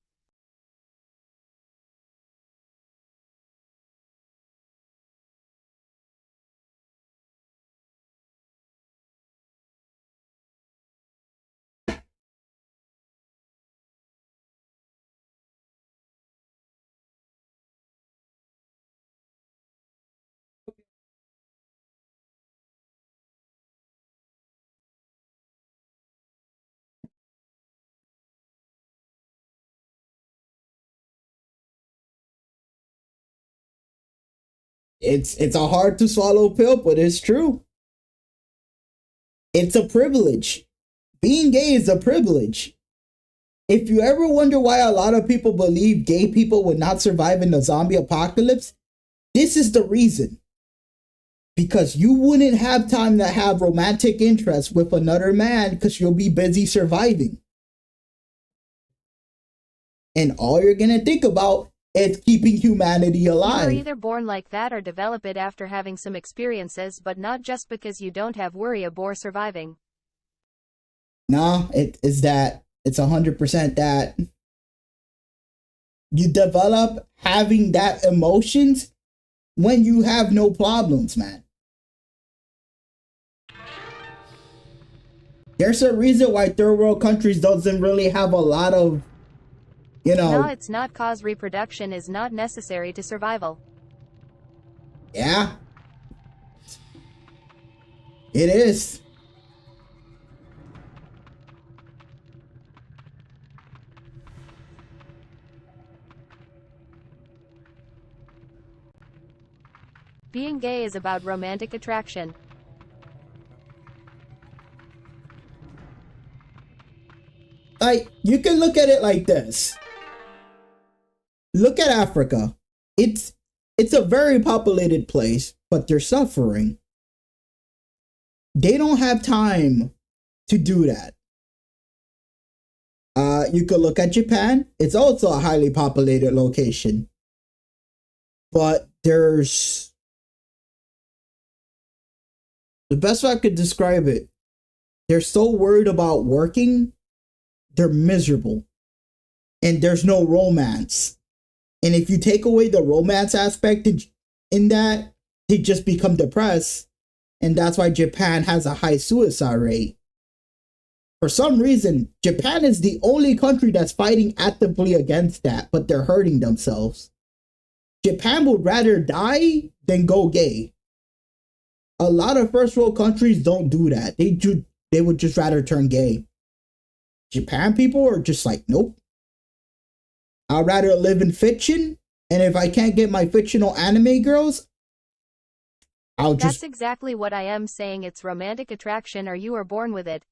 It's a hard to swallow pill, but it's true. It's a privilege. Being gay is a privilege. If you ever wonder why a lot of people believe gay people would not survive in the zombie apocalypse, this is the reason. Because you wouldn't have time to have romantic interest with another man because you'll be busy surviving. And all you're going to think about is keeping humanity alive. You're either born like that or develop it after having some experiences, but not just because you don't have worry about surviving. No, it's that. It's 100% that. You develop having that emotions when you have no problems, man. There's a reason why third world countries doesn't really have a lot of, you know. No, it's not cause reproduction is not necessary to survival. Yeah. It is. Being gay is about romantic attraction. Like, you can look at it like this. Look at Africa. It's a very populated place, but they're suffering. They don't have time to do that. You could look at Japan. It's also a highly populated location. But there's... The best way I could describe it, they're so worried about working, they're miserable. And there's no romance. And if you take away the romance aspect in that, they just become depressed. And that's why Japan has a high suicide rate. For some reason, Japan is the only country that's fighting actively against that, but they're hurting themselves. Japan would rather die than go gay. A lot of first world countries don't do that. They would just rather turn gay. Japan people are just like, nope. I'd rather live in fiction, and if I can't get my fictional anime girls, That's exactly what I am saying. It's romantic attraction, or you are born with it.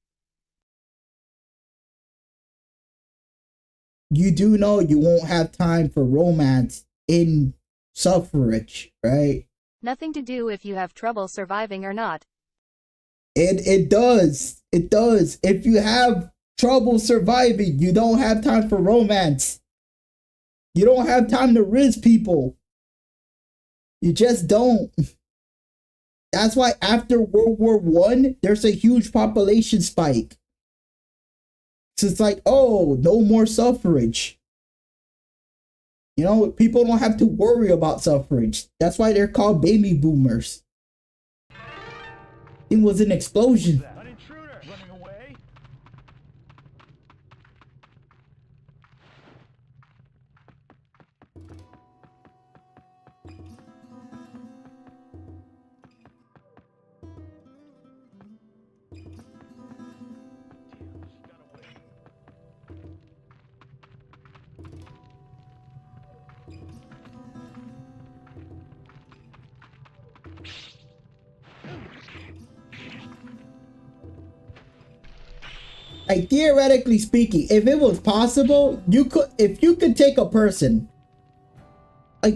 You do know you won't have time for romance in suffrage, right? Nothing to do if you have trouble surviving or not. It does. It does. If you have trouble surviving, you don't have time for romance. You don't have time to riz people. You just don't. That's why after World War I, there's a huge population spike. So it's like, oh, no more suffrage. You know, people don't have to worry about suffrage. That's why they're called baby boomers. It was an explosion. An intruder running away. Like, theoretically speaking, if it was possible, if you could take a person, like,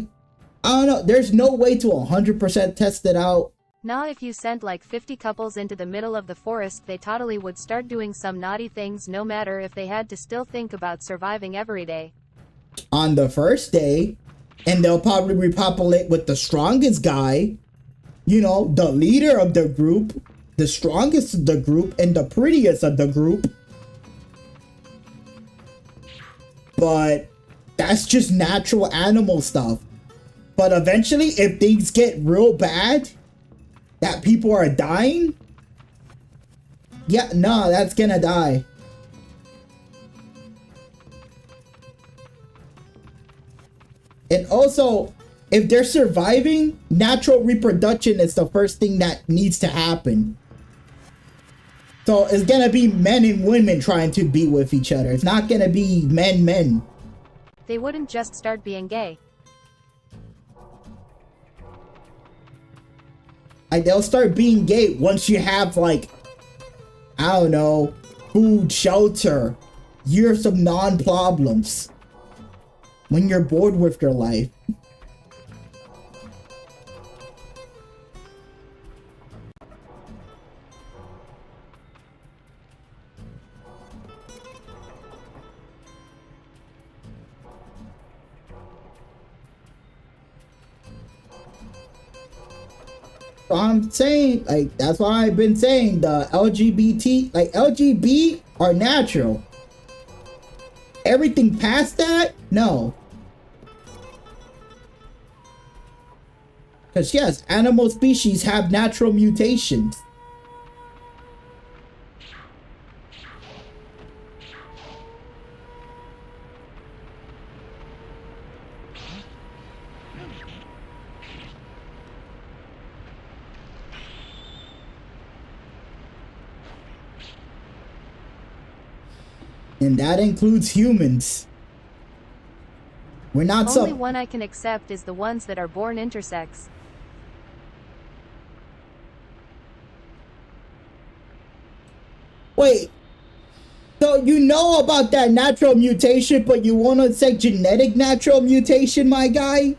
I don't know, there's no way to 100% test it out. Nah, if you sent like 50 couples into the middle of the forest, they totally would start doing some naughty things, no matter if they had to still think about surviving every day. On the first day, and they'll probably repopulate with the strongest guy, you know, the leader of the group, the strongest of the group, and the prettiest of the group. But that's just natural animal stuff. But eventually, if things get real bad, that people are dying, yeah, nah, that's gonna die. And also, if they're surviving, natural reproduction is the first thing that needs to happen. So it's gonna be men and women trying to be with each other. It's not gonna be men. They wouldn't just start being gay. Like, they'll start being gay once you have, like, I don't know, food, shelter, years of non-problems. When you're bored with your life. So I'm saying, like, that's why I've been saying the LGBT, like, LGBT are natural. Everything past that, no. Because yes, animal species have natural mutations. And that includes humans. We're not Only one I can accept is the ones that are born intersex. Wait. So you know about that natural mutation, but you want to say genetic natural mutation, my guy?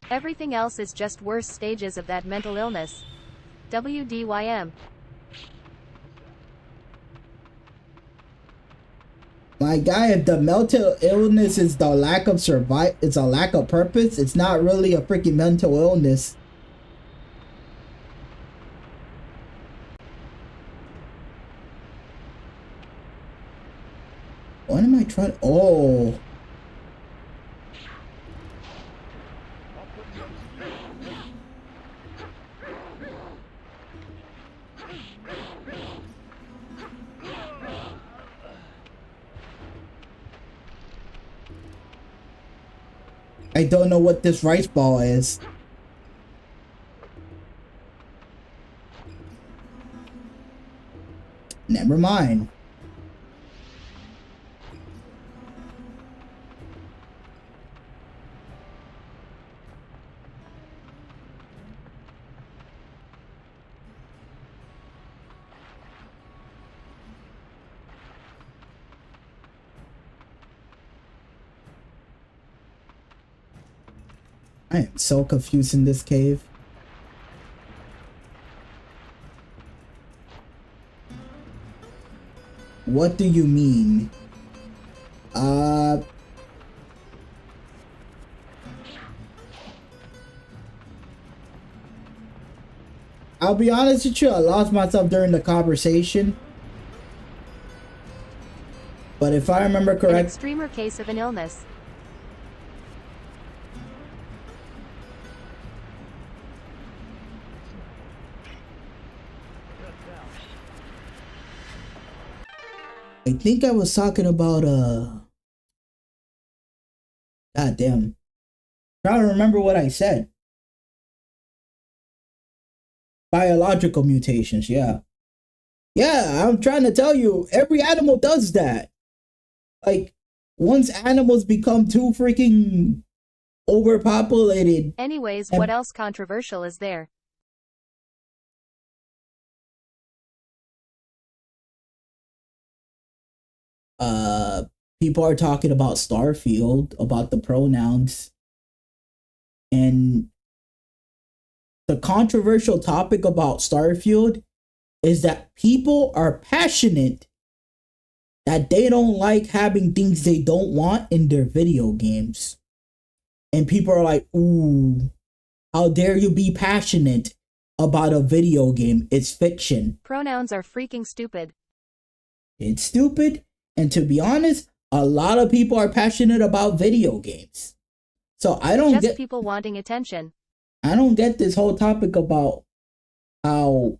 Everything else is just worse stages of that mental illness. WDYM. My guy, if the mental illness is the lack of it's a lack of purpose, it's not really a freaking mental illness. What am I trying? Oh. I don't know what this rice ball is. Never mind. I am so confused in this cave. What do you mean? I'll be honest with you, I lost myself during the conversation. But if I remember correct... An extremer case of an illness. I think I was talking about, God damn. Trying to remember what I said. Biological mutations, yeah. Yeah, I'm trying to tell you, every animal does that. Like, once animals become too freaking overpopulated. Anyways, what else controversial is there? People are talking about Starfield, about the pronouns. And the controversial topic about Starfield is that people are passionate that they don't like having things they don't want in their video games. And people are like, ooh, how dare you be passionate about a video game? It's fiction. Pronouns are freaking stupid. It's stupid. And to be honest, a lot of people are passionate about video games. So I don't get people wanting attention. I don't get this whole topic about how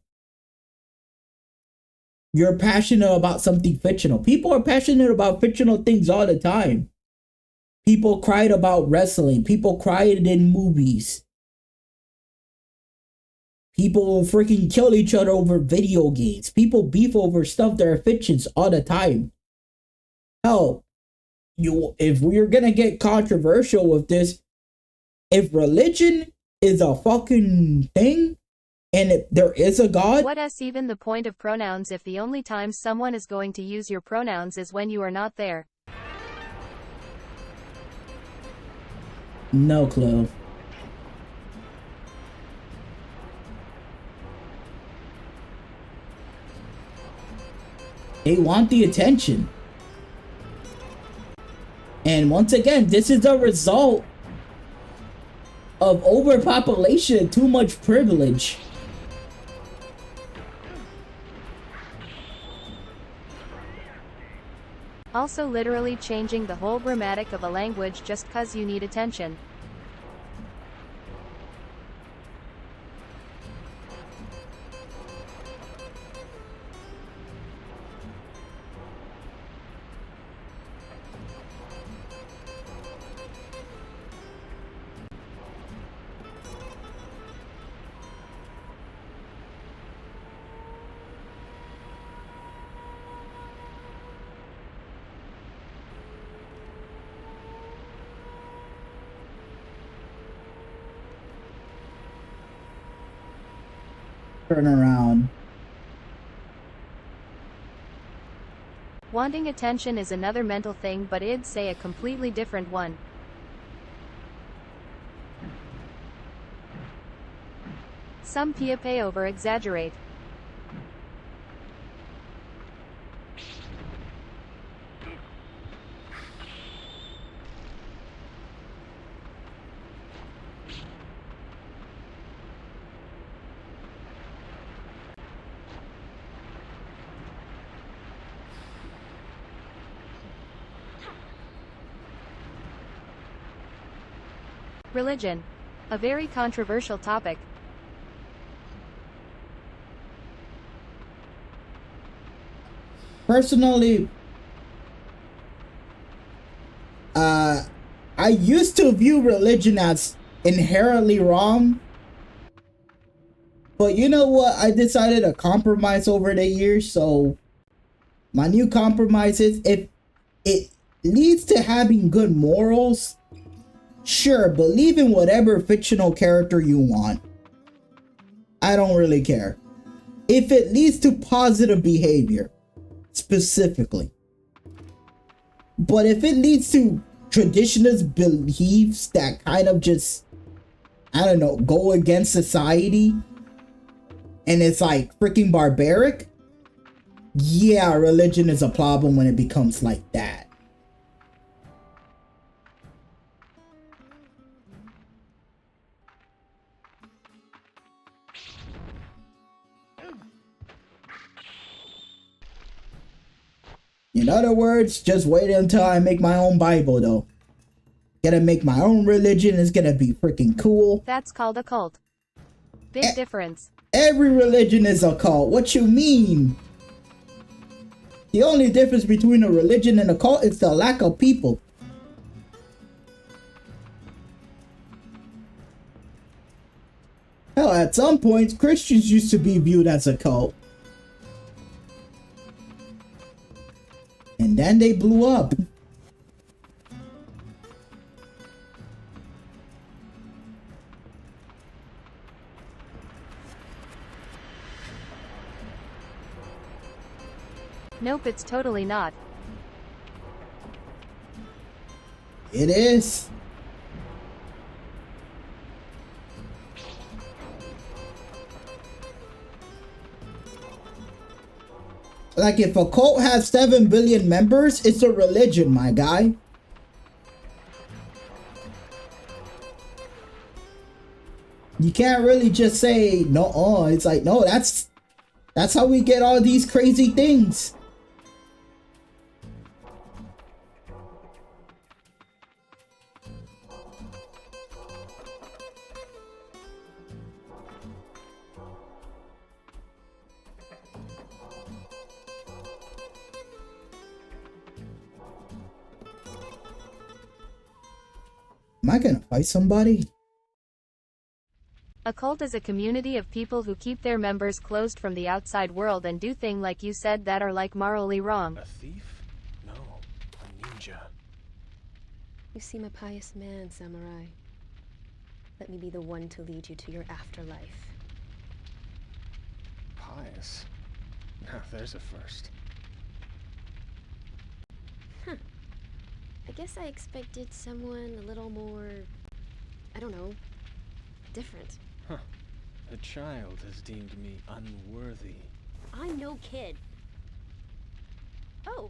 you're passionate about something fictional. People are passionate about fictional things all the time. People cried about wrestling. People cried in movies. People freaking kill each other over video games. People beef over stuff that are fictions all the time. Hell, if we're gonna get controversial with this, if religion is a fucking thing, and if there is a God... What's even the point of pronouns if the only time someone is going to use your pronouns is when you are not there? No clue. They want the attention. And once again, this is a result of overpopulation and too much privilege. Also literally changing the whole grammatic of a language just cause you need attention. Turn around. Wanting attention is another mental thing, but I'd say a completely different one. Some PAP over-exaggerate. Religion. A very controversial topic. Personally, I used to view religion as inherently wrong. But you know what? I decided to compromise over the years. So my new compromise is, if it leads to having good morals, sure, believe in whatever fictional character you want. I don't really care. If it leads to positive behavior, specifically. But if it leads to traditionalist beliefs that kind of just, I don't know, go against society, and it's like freaking barbaric, yeah, religion is a problem when it becomes like that. In other words, just wait until I make my own Bible, though. Gonna make my own religion. It's gonna be freaking cool. That's called a cult. Big difference. Every religion is a cult. What you mean? The only difference between a religion and a cult is the lack of people. Hell, at some points, Christians used to be viewed as a cult. And then they blew up. Nope, it's totally not. It is. Like, if a cult has 7 billion members, it's a religion, my guy. You can't really just say, no, it's like, no, that's how we get all these crazy things. Am I gonna fight somebody? A cult is a community of people who keep their members closed from the outside world and do things like you said that are like morally wrong. A thief? No, a ninja. You seem a pious man, Samurai. Let me be the one to lead you to your afterlife. Pious? Now there's a first. Huh. I guess I expected someone a little more, I don't know, different. Huh. A child has deemed me unworthy. I'm no kid. Oh.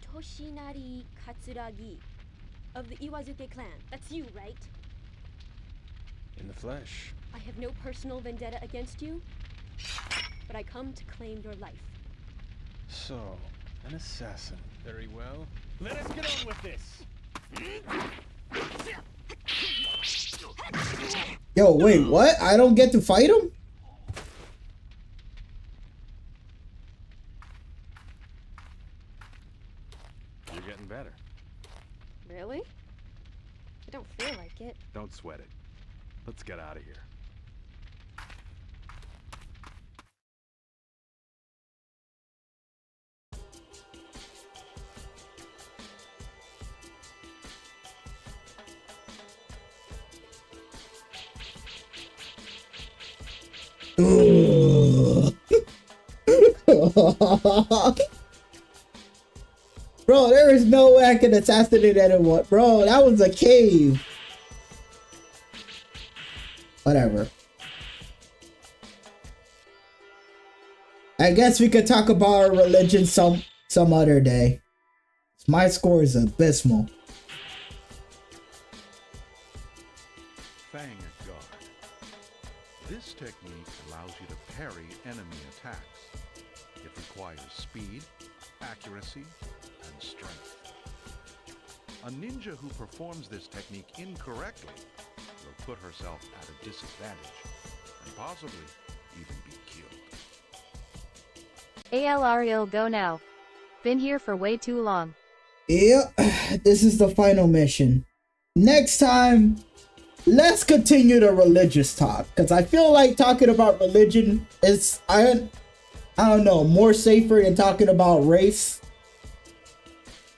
Toshinari Katsuragi of the Iwazuke clan. That's you, right? In the flesh. I have no personal vendetta against you, but I come to claim your life. So, an assassin. Very well. Let us get on with this. Yo, wait, what? I don't get to fight him? You're getting better. Really? I don't feel like it. Don't sweat it. Let's get out of here. Bro, there is no way I can assassinate anyone. Bro, that was a cave. Whatever. I guess we could talk about our religion some other day. My score is abysmal. Fang at guard. This technique allows you to parry enemy attacks. It requires speed, accuracy, and strength. A ninja who performs this technique incorrectly will put herself at a disadvantage and possibly even be killed. ALRL go now. Been here for way too long. Yeah, this is the final mission. Next time, let's continue the religious talk, because I feel like talking about religion is, I don't know, more safer than talking about race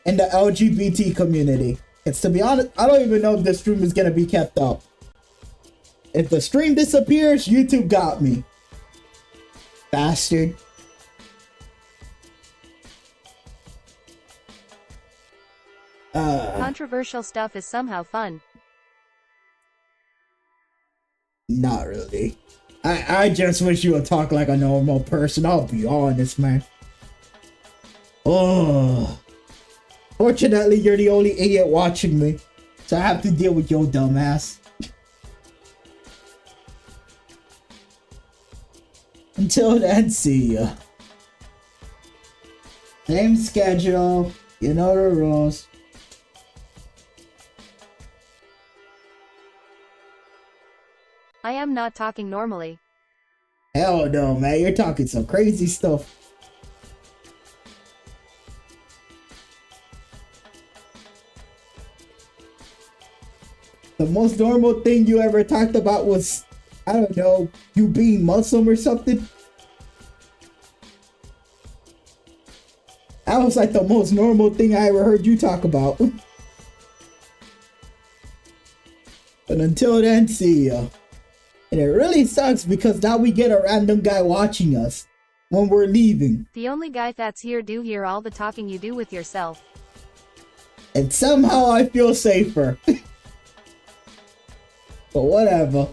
and the LGBT community. It's, to be honest, I don't even know if this stream is going to be kept up. If the stream disappears, YouTube got me. Bastard. Controversial stuff is somehow fun. Not really. I just wish you would talk like a normal person. I'll be honest, man. Oh. Fortunately, you're the only idiot watching me, so I have to deal with your dumb ass. Until then, see ya. Same schedule. You know the rules. I am not talking normally. Hell no, man. You're talking some crazy stuff. The most normal thing you ever talked about was, I don't know, you being Muslim or something. That was like the most normal thing I ever heard you talk about. But until then, see ya. And it really sucks because now we get a random guy watching us when we're leaving. The only guy that's here do hear all the talking you do with yourself. And somehow I feel safer. But whatever.